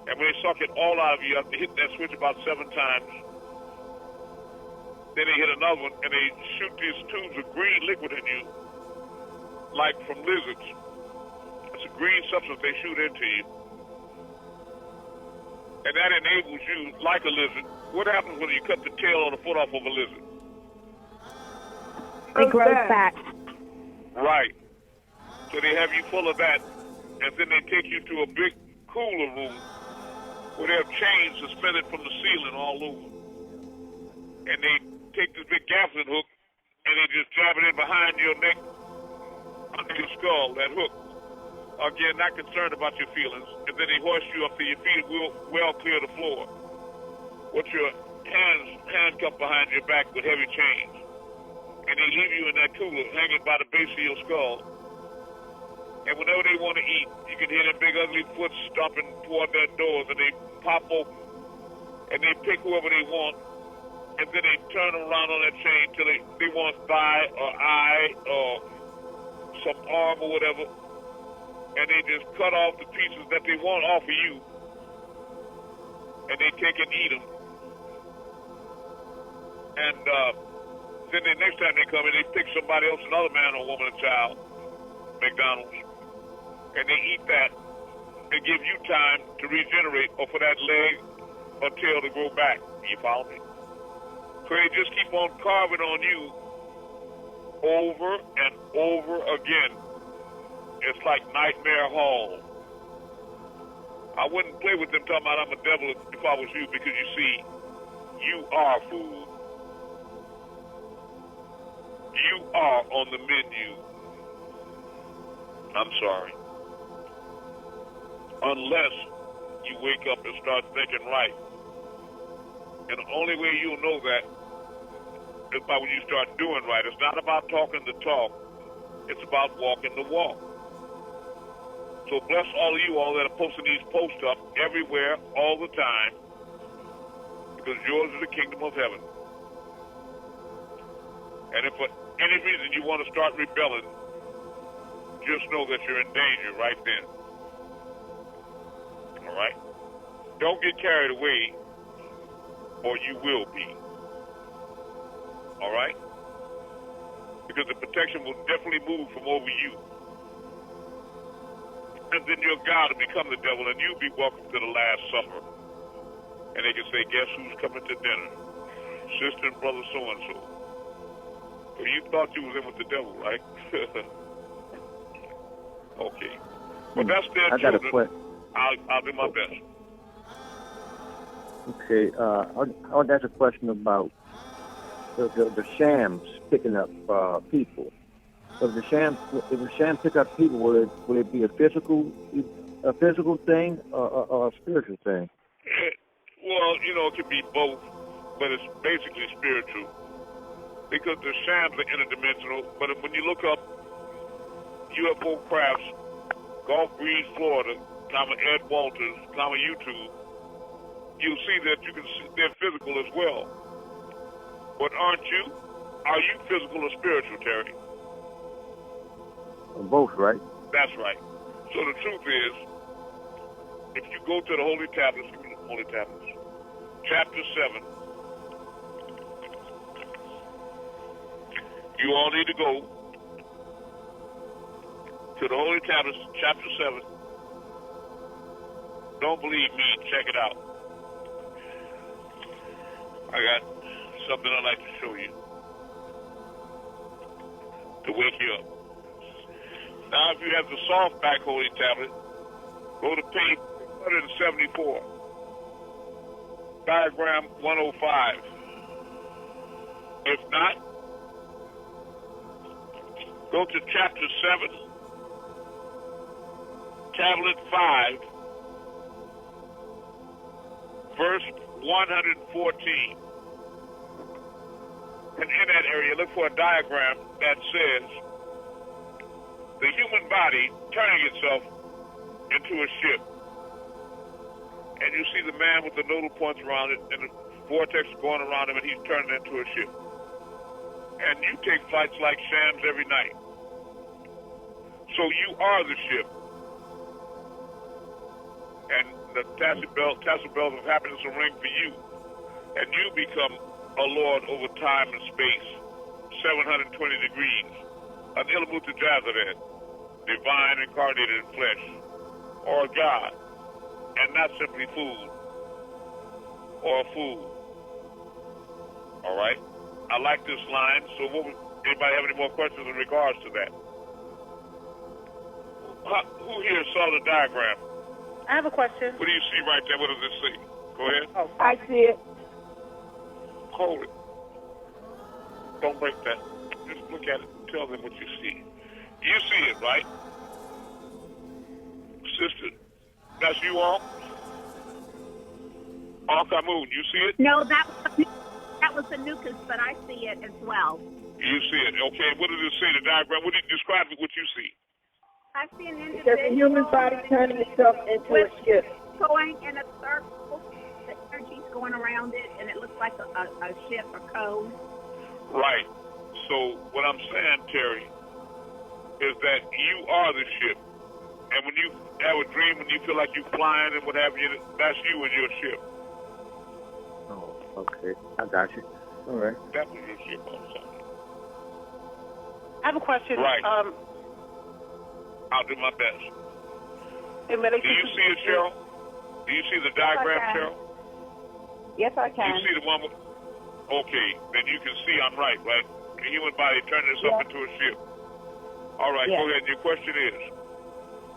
And when they suck it all out of you, you have to hit that switch about 7 times. Then they hit another one, and they shoot these tubes of green liquid in you, like from lizards. It's a green substance they shoot into you. And that enables you, like a lizard. What happens when you cut the tail or the foot off of a lizard? It grows back. Right. So they have you full of that, and then they take you to a big cooler room where they have chains suspended from the ceiling all over. And they take this big gaffling hook, and they just jab it in behind your neck, under your skull, that hook. Again, not concerned about your feelings. And then they hoist you up to your feet well clear the floor with your hands handcuffed behind your back with heavy chains. And they leave you in that cooler hanging by the base of your skull. And whenever they want to eat, you can hear their big ugly foot stomping toward their doors, and they pop open, and they pick whoever they want, and then they turn around on that chain till they want thigh or eye or some arm or whatever, and they just cut off the pieces that they want off of you, and they take and eat them. And then the next time they come in, they pick somebody else, another man or woman or child, McDonald's, and they eat that and give you time to regenerate or for that leg or tail to grow back. You follow me? So they just keep on carving on you over and over again. It's like Nightmare Hall. I wouldn't play with them talking about I'm a devil if I was you, because you see, you are food. You are on the menu. I'm sorry. Unless you wake up and start thinking right. And the only way you'll know that is by when you start doing right. It's not about talking the talk. It's about walking the walk. So bless all of you all that are posting these posts up everywhere, all the time, because yours is the kingdom of heaven. And if for any reason you want to start rebelling, just know that you're in danger right then. All right? Don't get carried away, or you will be. All right? Because the protection will definitely move from over you. And then your God will become the devil, and you'll be welcome to the Last Supper. And they can say, guess who's coming to dinner? Sister and brother so-and-so. Well, you thought you was in with the devil, right? Okay. But that's their I got children. a question. I'll do my best. Okay, I want to ask a question about the shams picking up people. If the sham pick up people, will it be a physical thing or a spiritual thing? Well, it could be both, but it's basically spiritual because the shams are interdimensional. But when you look up UFO crafts, Gulf Breeze, Florida, Ed Walters, YouTube, you'll see that you can see they're physical as well. But aren't you? Are you physical or spiritual, Terry? Both, right? That's right. So the truth is, if you go to the Holy Tablets, chapter 7, you all need to go to the Holy Tablets, chapter 7. Don't believe me, check it out. I got something I'd like to show you to wake you up. Now, if you have the softback Holy Tablet, go to page 174, diagram 105. If not, go to chapter 7, tablet 5, verse 114. And in that area, look for a diagram that says the human body turning itself into a ship. And you see the man with the nodal points around it and the vortex going around him, and he's turning into a ship. And you take flights like shams every night. So you are the ship. And the tassel bells of happiness will ring for you. And you become a lord over time and space, 720 degrees, an Ilamutajazadeh, divine incarnated in flesh, or a god, and not simply food or food. All right? I like this line, so anybody have any more questions in regards to that? Who here saw the diagram? I have a question. What do you see right there? What does it say? Go ahead. Oh, I see it. Hold it. Don't break that. Just look at it and tell them what you see. You see it, right? Sister, that's you all? Amun, you see it? No, that was the nucleus, but I see it as well. You see it. Okay, what does it say, the diagram? What do you describe what you see? I see an individual. There's a human body turning itself into a ship. Going in a circle. The energy's going around it, and it looks like a ship, a cove. Right. So what I'm saying, Terry, is that you are the ship. And when you have a dream, when you feel like you're flying and what have you, that's you and your ship. Oh, okay. I got you. All right. That was your ship on Sunday. I have a question. Right. I'll do my best. Do you see it, Cheryl? Do you see the diagram, Cheryl? Yes, I can. You see the one with... Okay, then you can see I'm right? The human body turning itself into a ship. All right, go ahead. Your question is?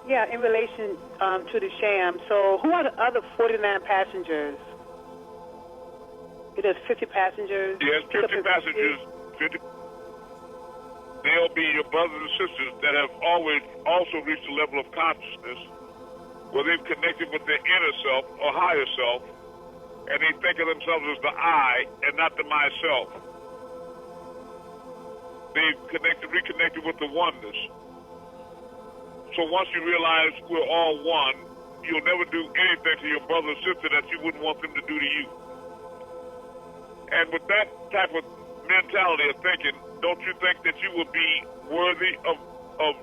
Yeah, in relation to the sham. So who are the other 49 passengers? It is 50 passengers? Yes, 50 passengers. 50. They'll be your brothers and sisters that have always also reached a level of consciousness where they've connected with their inner self or higher self, and they think of themselves as the I and not the myself. They've reconnected with the oneness. So once you realize we're all one, you'll never do anything to your brother or sister that you wouldn't want them to do to you. And with that type of mentality of thinking, don't you think that you would be worthy of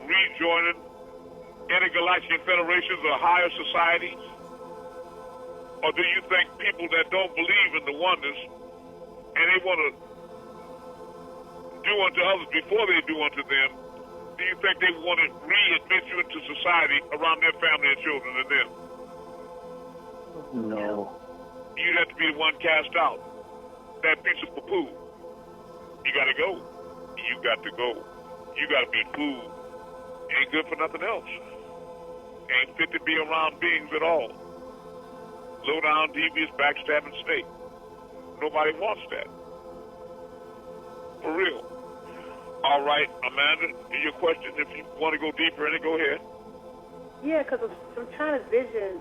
rejoining intergalactic federations or higher societies? Or do you think people that don't believe in the oneness and they want to do unto others before they do unto them, do you think they want to readmit you into society around their family and children and them? No. you'd have to be the one cast out. That piece of poo. You got to go. You got to go. You got to be food. Ain't good for nothing else. Ain't fit to be around beings at all. Low down, devious, backstabbing snake. Nobody wants that. For real. All right, Amanda, your question, if you want to go deeper in it, go ahead. Yeah, because I'm trying to vision.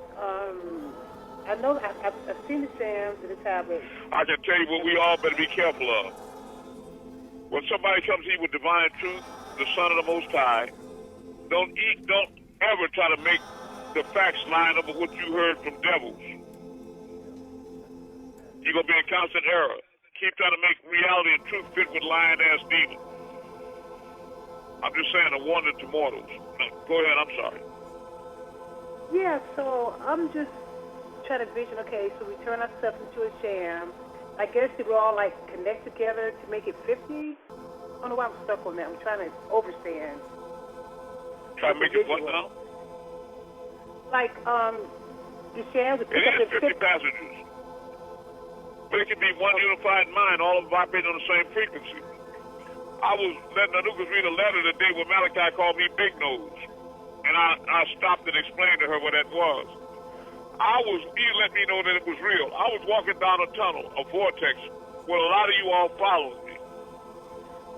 I know I've seen the shams and the tablets. I can tell you what we all better be careful of. When somebody comes to you with divine truth, the Son of the Most High, don't ever try to make the facts line up with what you heard from devils. You're going to be in constant error. Keep trying to make reality and truth fit with lying-ass demons. I'm just saying a warning to mortals. No, go ahead, I'm sorry. Yeah, so I'm just trying to vision, okay, so we turn ourselves into a sham. I guess we all, like, connect together to make it 50. I don't know why I'm stuck on that. I'm trying to overstand. Try to make it what now? Like, the sham would pick up the 50 passengers. But it can be one unified mind, all of them vibrating on the same frequency. I was letting Anukas read a letter today where Malachi called me Big Nose. And I stopped and explained to her what that was. He let me know that it was real. I was walking down a tunnel, a vortex, where a lot of you all followed me.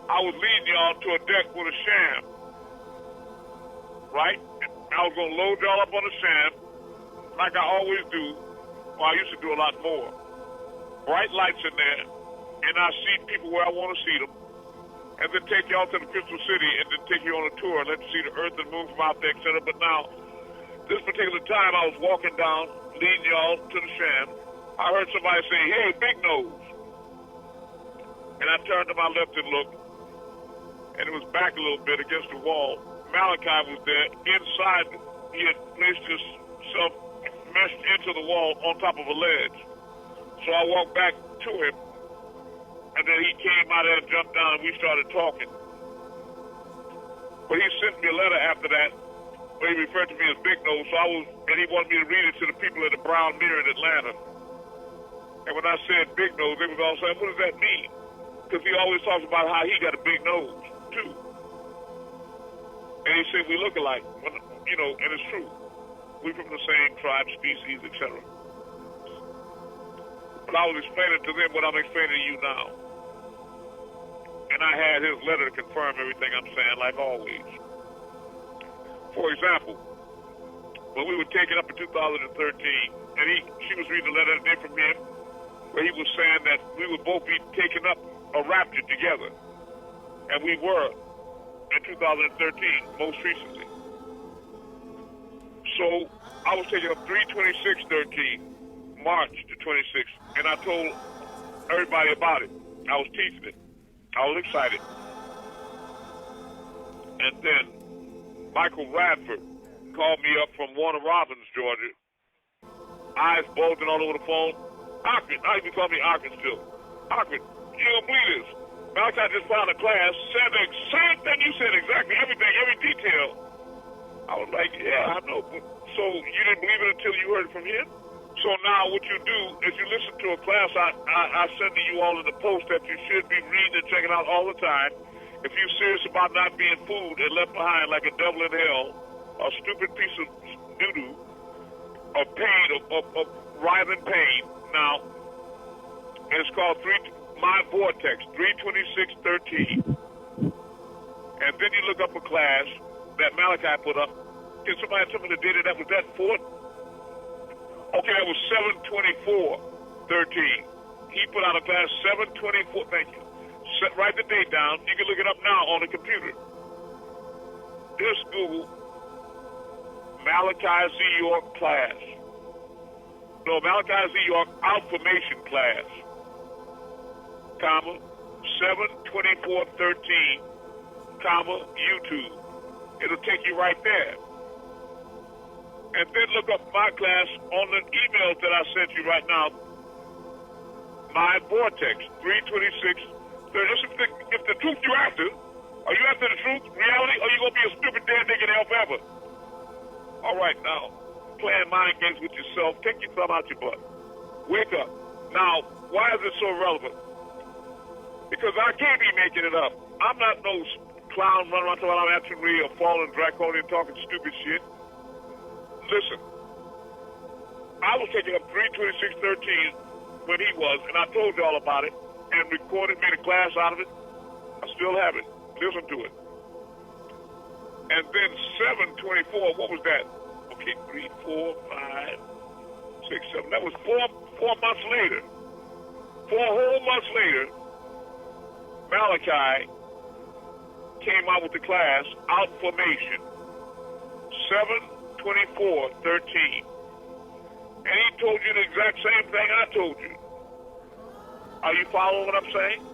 I was leading y'all to a deck with a sham. Right? I was going to load y'all up on a sham, like I always do. Well, I used to do a lot more. Bright lights in there, and I see people where I want to see them, and then take y'all to the Crystal City, and then take you on a tour, and let you see the earth and moon from out there, etc. But now, this particular time, I was walking down, leading y'all to the sham. I heard somebody say, "Hey, Big Nose." And I turned to my left and looked, and it was back a little bit against the wall. Malachi was there. Inside, he had placed himself meshed into the wall on top of a ledge. So I walked back to him, and then he came out there and jumped down, and we started talking. But he sent me a letter after that, where he referred to me as Big Nose, and he wanted me to read it to the people at the Brown Mirror in Atlanta. And when I said Big Nose, they was all saying, "What does that mean?" Because he always talks about how he got a big nose, too. And he said, "We look alike," and it's true. We're from the same tribe, species, etc. But I was explaining to them what I'm explaining to you now. And I had his letter to confirm everything I'm saying, like always. For example, when we were taken up in 2013, and she was reading a letter today from him, where he was saying that we would both be taken up or raptured together. And we were in 2013, most recently. So I was taken up 3/26/13, March the 26th, and I told everybody about it. I was teaching it. I was excited. And then Michael Radford called me up from Warner Robins, Georgia, eyes bulging all over the phone. Akron, I even call me Akron still. Akron, you don't believe this. Malachi just found a class, said the same thing you said, exactly everything, every detail. I was like, yeah, I know. But, so you didn't believe it until you heard it from him? So now what you do is you listen to a class I send to you all in the post that you should be reading and checking out all the time. If you're serious about not being fooled and left behind like a devil in hell, a stupid piece of doo-doo, of pain, of writhing pain. Now, and it's called My Vortex, 3/26/13. And then you look up a class that Malachi put up. Can somebody tell me the date of that? Was that 4? Okay, that was 7/24/13. He put out a class 7/24. Thank you. Write the date down. You can look it up now on the computer. Just Google Malachi Z. York class. No, Malachi Z. York Outformation class. 7/24/13, YouTube. It'll take you right there. And then look up my class on the emails that I sent you right now. My Vortex, 3/26/30. If the truth you're after, are you after the truth, reality, or are you going to be a stupid dead nigga in hell forever? All right, now, playing mind games with yourself, take your thumb out your butt. Wake up. Now, why is it so relevant? Because I can't be making it up. I'm not no clown running around talking about Amun-Re or falling draconian talking stupid shit. Listen, I was taking up 32613 when he was, and I told y'all about it, and recorded, made a class out of it. I still have it. Listen to it. And then 724, what was that? Okay, 3, 4, 5, 6, 7. That was 4 months later. 4 whole months later, Malachi came out with the class, Out Formation, 7/24/13. And he told you the exact same thing I told you. Are you following what I'm saying?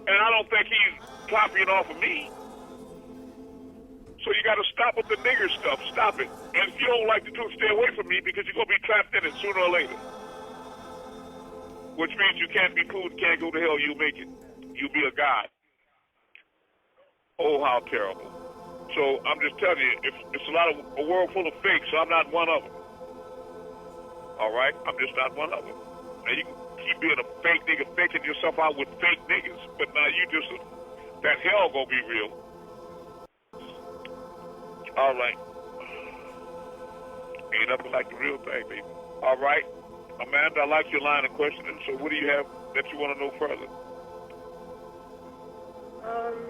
And I don't think he's copying off of me. So you got to stop with the nigger stuff. Stop it. And if you don't like the truth, stay away from me because you're going to be trapped in it sooner or later. Which means you can't be fooled, can't go to hell, you'll make it. You'll be a god. Oh, how terrible. So I'm just telling you, it's a world full of fakes, so I'm not one of them. All right? I'm just not one of them. Now you can keep being a fake nigga, faking yourself out with fake niggas, but now you just, that hell gonna be real. All right. Ain't nothing like the real thing, baby. All right. Amanda, I like your line of questioning, so what do you have that you want to know further?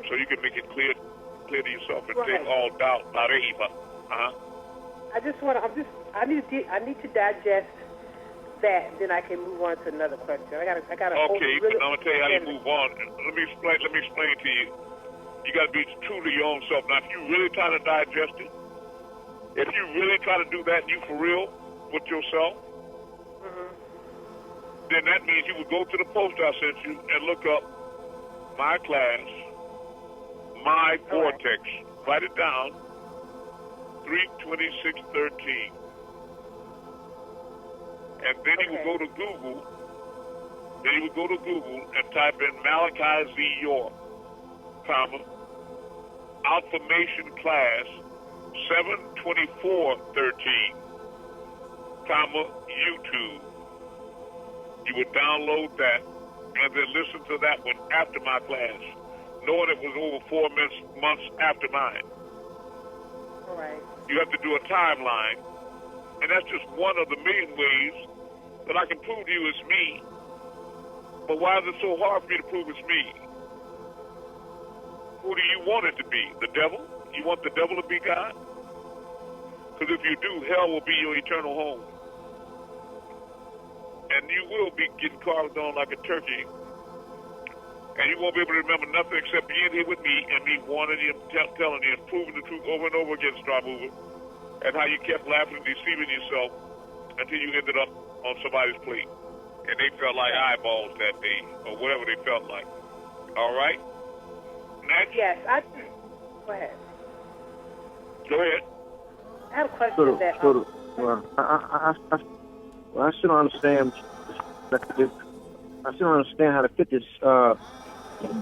So you can make it clear to yourself and take all doubt out of Eva. I need to digest that, then I can move on to another question. I gotta. Okay, really, I'm gonna tell you how you move on. Let me explain to you. You gotta be true to your own self. Now, if you really try to digest it, if you really try to do that, and you for real with yourself, then that means you would go to the post I sent you and look up my class, my vortex. Write it down. 32613. And then you would go to Google. Then you would go to Google and type in Malachi Z. York, comma, Outformation Class 7/24/13, comma, YouTube. You would download that and then listen to that one after my class, knowing it was over 4 months after mine. All right. You have to do a timeline, and that's just one of the million ways that I can prove to you it's me. But why is it so hard for me to prove it's me? Who do you want it to be? The devil? You want the devil to be God? Because if you do, hell will be your eternal home. And you will be getting carved on like a turkey. And you won't be able to remember nothing except being here with me and me warning you, telling you, and proving the truth over and over again, Star Mover. And how you kept laughing and deceiving yourself until you ended up on somebody's plate. And they felt like eyeballs that day, or whatever they felt like. All right? Next? Yes, go ahead. Go ahead. I have a question I still don't understand. I still don't understand how to fit this.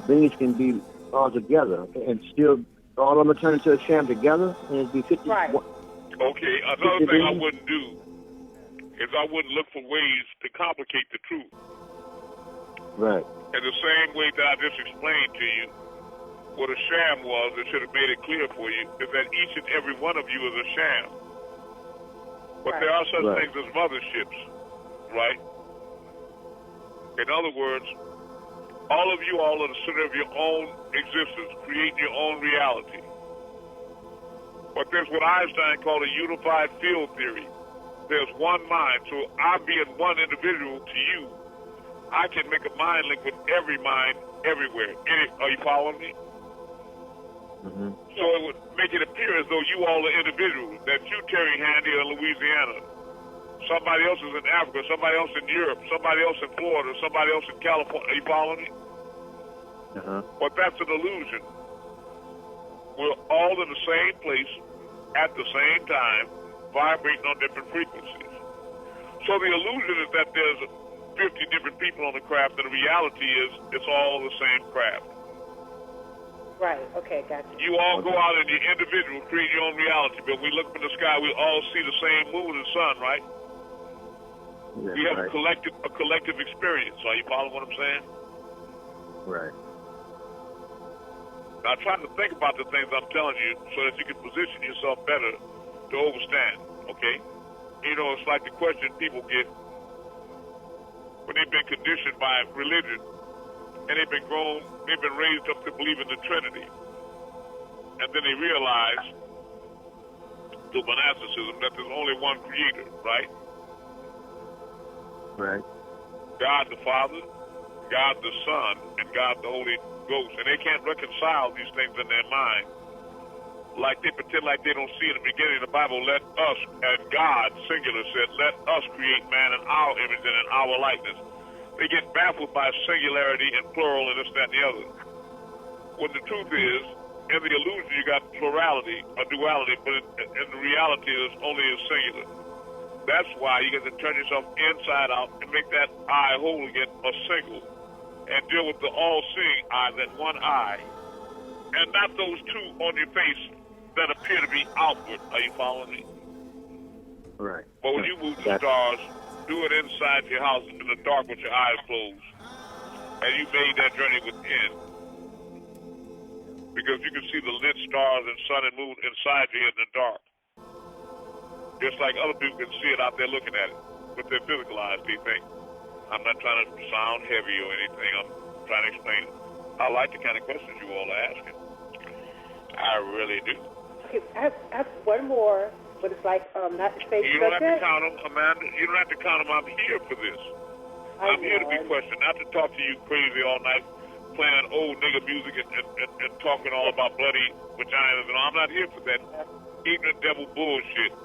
Things can be all together and still all of them turn into a sham together and it'd be 50. Right. Okay. Another thing I wouldn't do is I wouldn't look for ways to complicate the truth. Right. In the same way that I just explained to you what a sham was, it should have made it clear for you, is that each and every one of you is a sham. But there are such things as motherships, right? In other words, all of you all are the center of your own existence, creating your own reality. But there's what Einstein called a unified field theory. There's one mind, so I being one individual to you, I can make a mind link with every mind everywhere. Are you following me? Mm-hmm. So it would make it appear as though you all are individuals, that you, Terry Handy, in Louisiana, somebody else is in Africa, somebody else in Europe, somebody else in Florida, somebody else in California. Are you following me? But that's an illusion. We're all in the same place at the same time, vibrating on different frequencies. So the illusion is that there's 50 different people on the craft, and the reality is it's all the same craft. Right, okay, gotcha. You all go out in your individual, create your own reality, but we look up in the sky, we all see the same moon and sun, right? We have a collective experience. Are you following what I'm saying? Right. Now, try to think about the things I'm telling you so that you can position yourself better to overstand, okay? You know, it's like the question people get when they've been conditioned by religion and they've been raised up to believe in the Trinity. And then they realize through monasticism that there's only one creator, right? Right. God the Father, God the Son, and God the Holy Ghost. And they can't reconcile these things in their mind. Like they pretend like they don't see in the beginning of the Bible, let us, and God, singular, said, let us create man in our image and in our likeness. They get baffled by singularity and plural and this, that, and the other. When the truth is, in the illusion you got plurality or duality, but in the reality it's only a singular. That's why you got to turn yourself inside out and make that eye whole again, a single, and deal with the all-seeing eye, that one eye, and not those two on your face that appear to be outward. Are you following me? Right. But when you move the stars, do it inside your house in the dark with your eyes closed, and you made that journey within. Because you can see the lit stars and sun and moon inside you in the dark. Just like other people can see it out there looking at it with their physical eyes, they think. I'm not trying to sound heavy or anything. I'm trying to explain it. I like the kind of questions you all are asking. I really do. Okay, I have one more, but it's like not the same You don't have to count them, Amanda. You don't have to count them. I'm here for this. I'm here to be questioned, not to talk to you crazy all night, playing old nigga music and talking all about bloody vaginas and all. I'm not here for that ignorant devil bullshit.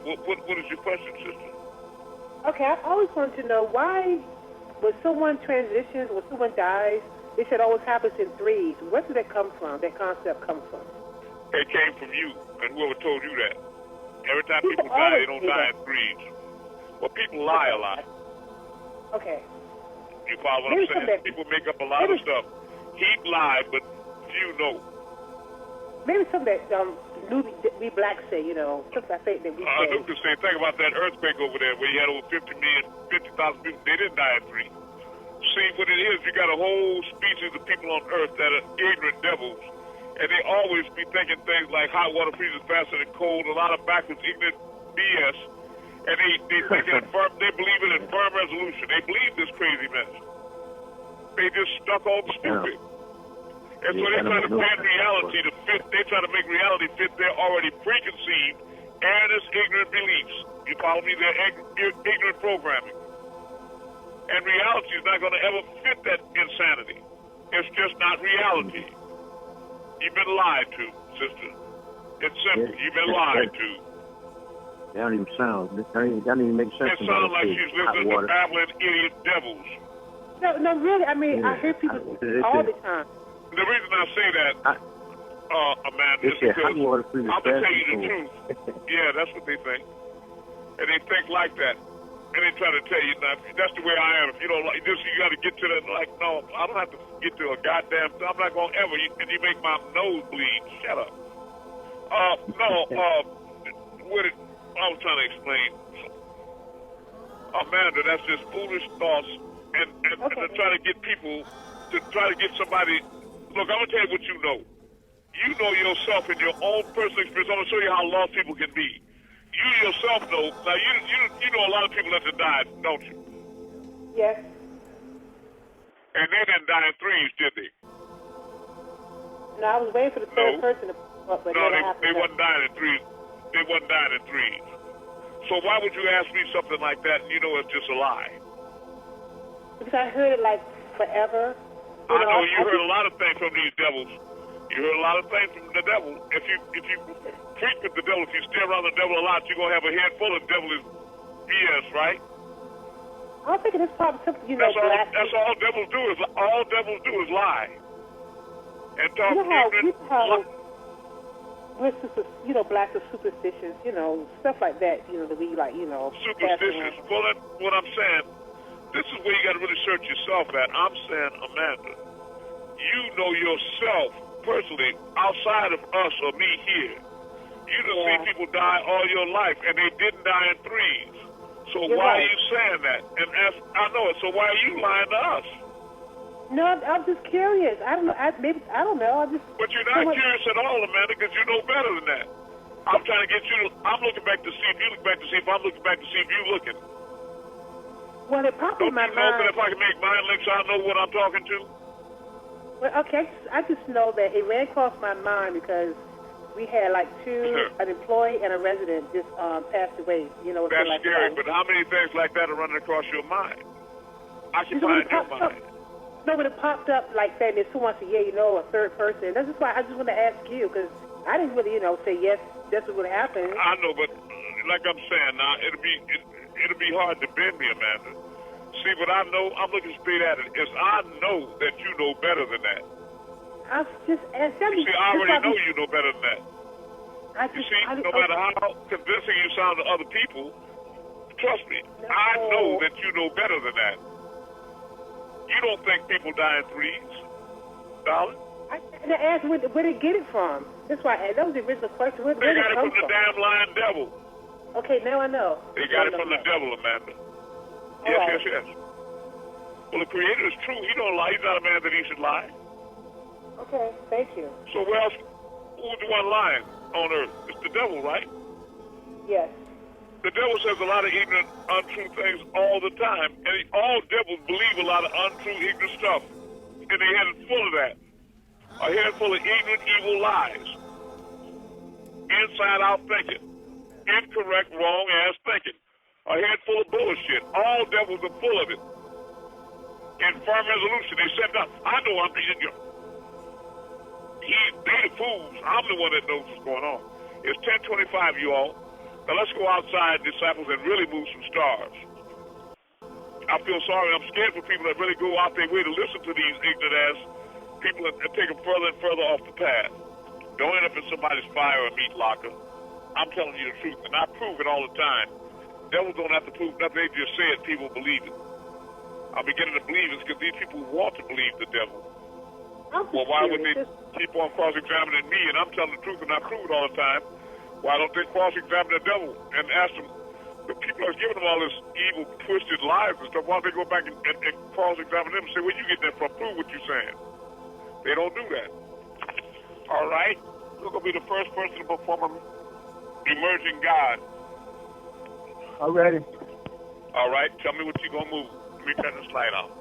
What is your question, sister? Okay, I always wanted to know why, when someone transitions, when someone dies, it should always happen in threes. Where did that come from? That concept come from? It came from you and whoever told you that. Every time people die, they don't die in threes. Well, people lie a lot. Okay. You follow what I'm saying? People make up a lot of stuff. He'd lie, but few know. Maybe something that we blacks say, you know, something I think that we say. Luke could say, think about that earthquake over there where you had over 50,000 people. They didn't die in three. See, what it is, you got a whole species of people on earth that are ignorant devils, and they always be thinking things like hot water freezes faster than cold, a lot of backwards ignorant BS, and they believe in firm resolution. They believe this crazy mess. They just stuck on stupid. And so they try to bend reality to fit, they try to make reality fit their already preconceived and its ignorant beliefs. You follow me? Their ignorant programming. And reality is not going to ever fit that insanity. It's just not reality. You've been lied to, sister. It's simple. You've been lied to. That don't even sound. That don't even make sense. It sounds like she's listening to babbling idiot devils. No, really. I mean, I hear people all the time. The reason I say that, Amanda, is because I'm going to tell you the truth. Yeah, that's what they think. And they think like that. And they try to tell you, now, that's the way I am. If you don't like this, you got to get to that. Like, no, I don't have to get to a goddamn, I'm not going to ever, and you make my nose bleed. Shut up. What I was trying to explain. Amanda, that's just foolish thoughts. And to try to get people, to try to get somebody, look, I'm going to tell you what you know. You know yourself in your own personal experience. I'm going to show you how lost people can be. You yourself know. Now, you know a lot of people that have died, don't you? Yes. And they didn't die in threes, did they? No, I was waiting for the third person to pop up, but they wasn't dying in threes. They wasn't dying in threes. So why would you ask me something like that and you know it's just a lie? Because I heard it like forever. I know you heard a lot of things from these devils. You heard a lot of things from the devil. If you frequent the devil, if you stay around the devil a lot, you're gonna have a head full of devilish BS, right? I'm thinking it's probably something that's all devils do is lie and talk ignorant. We're blacks are superstitious, stuff like that. That we like, superstitious. Well, that's what I'm saying. This is where you got to really search yourself at. I'm saying, Amanda, you know yourself personally, outside of us or me here. You done seen people die all your life, and they didn't die in threes. So why are you saying that, and I know it. So why are you lying to us? No, I'm just curious. I don't know. I don't know. But you're not curious at all, Amanda, because you know better than that. I'm trying to get you. I'm looking back to see if you look back to see if I'm looking back to see if you looking. Well, it popped in my mind. Don't you know that if I can make mind links, I know what I'm talking to? Well, okay. I just know that it ran across my mind because we had like an employee and a resident just passed away. You know, that's like scary. But how many things like that are running across your mind? Occupying your mind. No, but it popped up like saying there's someone say, yeah, you know, a third person. That's just why I just want to ask you because I didn't really, say yes. That's what happened. I know, but like I'm saying now, it'll be hard to bend me, Amanda. See, what I know, I'm looking straight at it, is I know that you know better than that. I just asking. See, I already know you know better than that. No matter how convincing you sound to other people, trust me, I know that you know better than that. You don't think people die in threes, darling? I asked where did it get it from? That's why that was the original question. Where they got it from the damn lying devil. Okay, now I know. They got it from the devil, Amanda. Yes. Well, the Creator is true. He don't lie. He's not a man that he should lie. Okay, thank you. So where else? Who's the one lying on earth? It's the devil, right? Yes. The devil says a lot of ignorant, untrue things all the time, and all devils believe a lot of untrue, ignorant stuff, and their head is full of that. A head full of ignorant, evil lies. Inside-out thinking. Incorrect, wrong-ass thinking. A head full of bullshit. All devils are full of it. In firm resolution, they said, I know I'm being you. They the fools. I'm the one that knows what's going on. It's 10:25, you all. Now let's go outside, disciples, and really move some stars. I feel sorry. I'm scared for people that really go out their way to listen to these ignorant-ass people and take them further and further off the path. Don't end up in somebody's fire or meat locker. I'm telling you the truth, and I prove it all the time. Devils don't have to prove nothing. They just say it. People believe it. I'm beginning to believe it because these people want to believe the devil. Well, why would they keep on cross-examining me, and I'm telling the truth, and I prove it all the time? Why don't they cross-examine the devil and ask them, the people are giving them all this evil, twisted lies and stuff, why don't they go back and cross-examine them and say, where you getting that from? Prove what you're saying. They don't do that. All right? You're going to be the first person to perform emerging God. I'm ready. All right. Tell me what you're going to move. Let me turn this light on.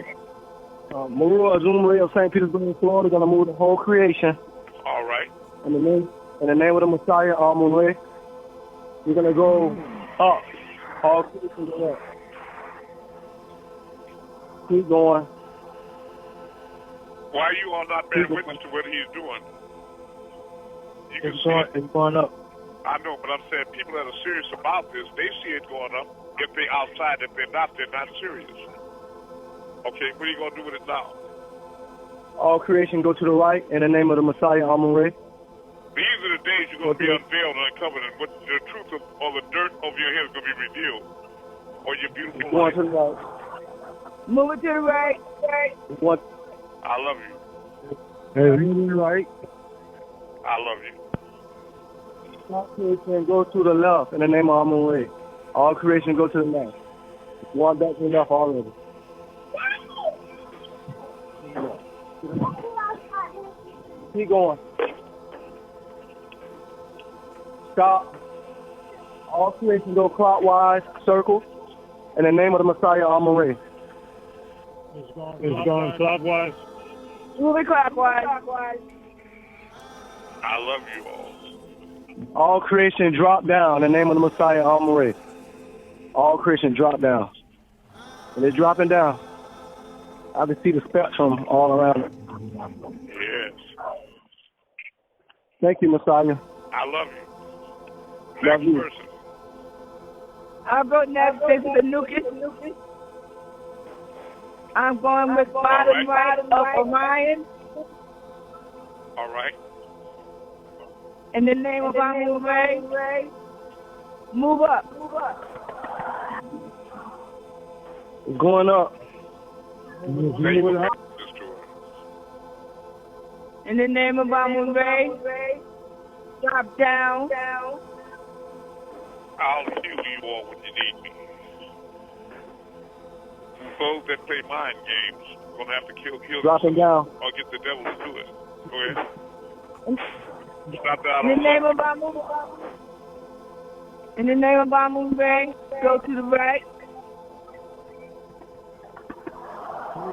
Amun-Re of St. Petersburg, Florida, going to move the whole creation. All right. In the name of the Messiah, Amun-Re, we're going to go up. All creation go up. Keep going. Why are you all not bearing witness to what he's doing? You can it's going up. I know, but I'm saying people that are serious about this, they see it going up. If they're outside, if they're not serious. Okay, what are you going to do with it now? All creation go to the right in the name of the Messiah, Amun-Re. These are the days you're going to be unveiled and uncovered, and what the truth of all the dirt over your head is going to be revealed. Or your beautiful life. Going to the right. Move it to the right. What? I love you. Right. I love you. All creation go to the left in the name of Amun-Re. All creation go to the left. One back to the left already. Keep going. Stop. All creation go clockwise, circle, in the name of the Messiah, Amun-Re. It's going clockwise. Moving clockwise. I love you all. All creation drop down in the name of the Messiah, Amun-Re. All creation drop down. And they're dropping down. I can see the spectrum all around it. Yes. Thank you, Messiah. I love you. Love Next you. person. I'll go next. This is the Nucleus. I'm going with bottom right of Orion. All right. In the name of Amun-Re, move up. Going up. In the name of Amun-Re, drop down. I'll heal you all when you need me. Those that play mind games are going to have to kill Dropping down. or get the devil to do it. Go ahead. Stop that. In the name of Amun, in the name of Amun-Re, go to the right.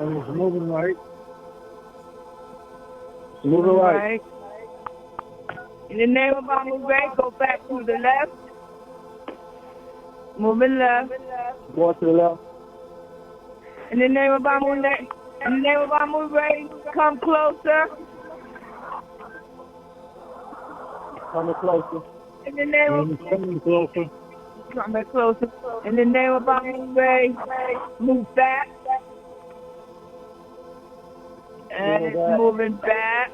And it's moving right. Moving right. In the name of Amun-Re, go back to the left. Moving left. Go to the left. In the name of Amun-Re, in the name of Amun-Re, come closer. Coming closer. In the name of Coming closer. coming closer. In the name of Amun-Re, move back. And it's moving back.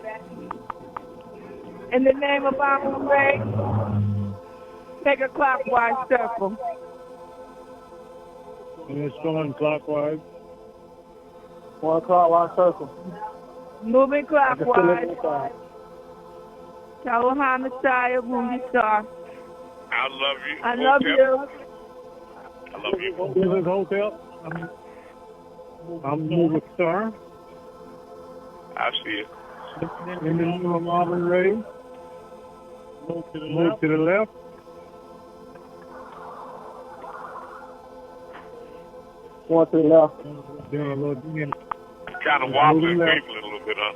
In the name of Amun-Re, take a clockwise circle. And it's going clockwise. One clockwise circle. Moving clockwise. Tawahah Messiah, Rudy Star. I love you. I love you. I love you. This is Hotel. I'm moving star. I see it. In the name of Amun-Re. Move to the left. One to the left. Down a little bit. Kind of wobbling, wiggling a little bit, huh?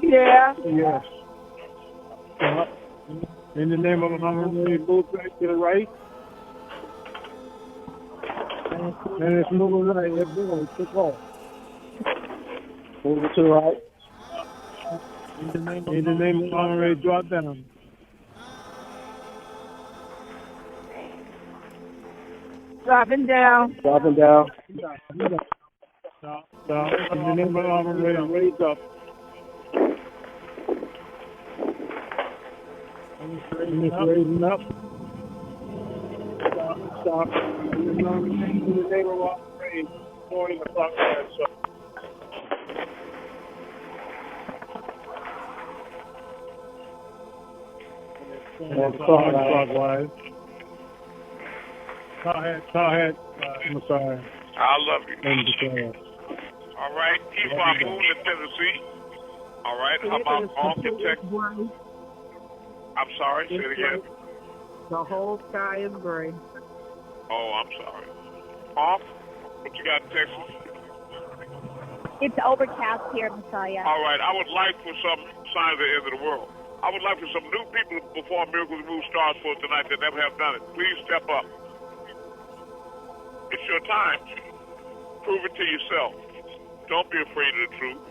Yeah. Yes. In the name of Amun-Re, move back to the right. And it's moving right. It's moving. Keep going. Move to the right. In the name of Amun-Re, drop down. Dropping down. Dropping down. Stop. In the name of Amun-Re, raise up. And it's raising up. Stop. In the name of Amun-Re, going the clockwise. And clockwise. Tawheed, Messiah. I love you. All right. Keep on moving in Tennessee. All right. How about architect? I'm sorry. Say it again. The whole sky is gray. Oh, I'm sorry. Off? What you got in Texas? It's overcast here, Messiah. All right. I would like for some signs of the end of the world. I would like for some new people to perform Miracles Move Stars for tonight that never have done it. Please step up. It's your time. Prove it to yourself. Don't be afraid of the truth.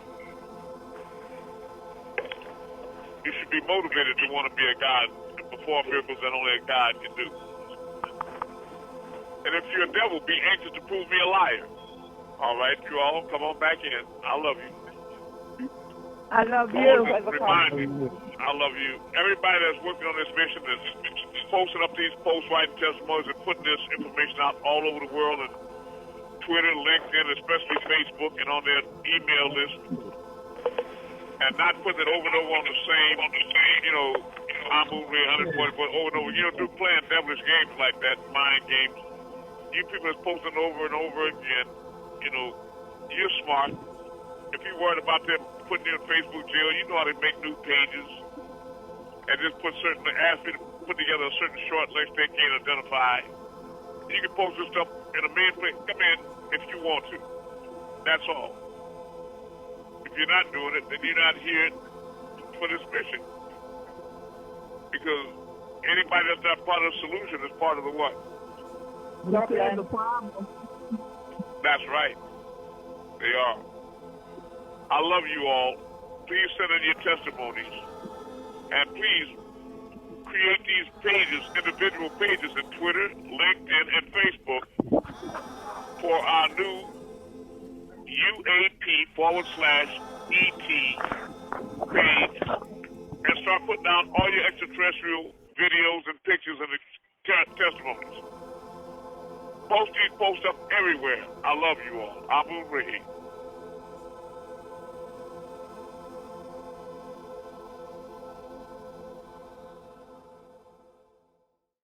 You should be motivated to want to be a God and perform miracles that only a God can do. And if you're a devil, be anxious to prove me a liar. All right, you all, come on back in. I love you. I love you. Remind me, I love you. Everybody that's working on this mission is posting up these posts, writing testimonies, and putting this information out all over the world, and Twitter, LinkedIn, especially Facebook, and on their email list, and not putting it over and over on the same, Amun-Re 140, but over and over. You don't do playing devilish games like that, mind games. You people are posting over and over again. You're smart. If you're worried about them putting you in Facebook jail, you know how to make new pages and just ask me to put together a certain short list they can't identify. You can post this stuff in a million places. Come in if you want to. That's all. If you're not doing it, then you're not here for this mission. Because anybody that's not part of the solution is part of the what? That's the problem. That's right. They are. I love you all. Please send in your testimonies. And please create these pages, individual pages in Twitter, LinkedIn, and Facebook for our new UAP/ET page. And start putting down all your extraterrestrial videos and pictures and testimonies. Post these posts up everywhere. I love you all. Amun-Re.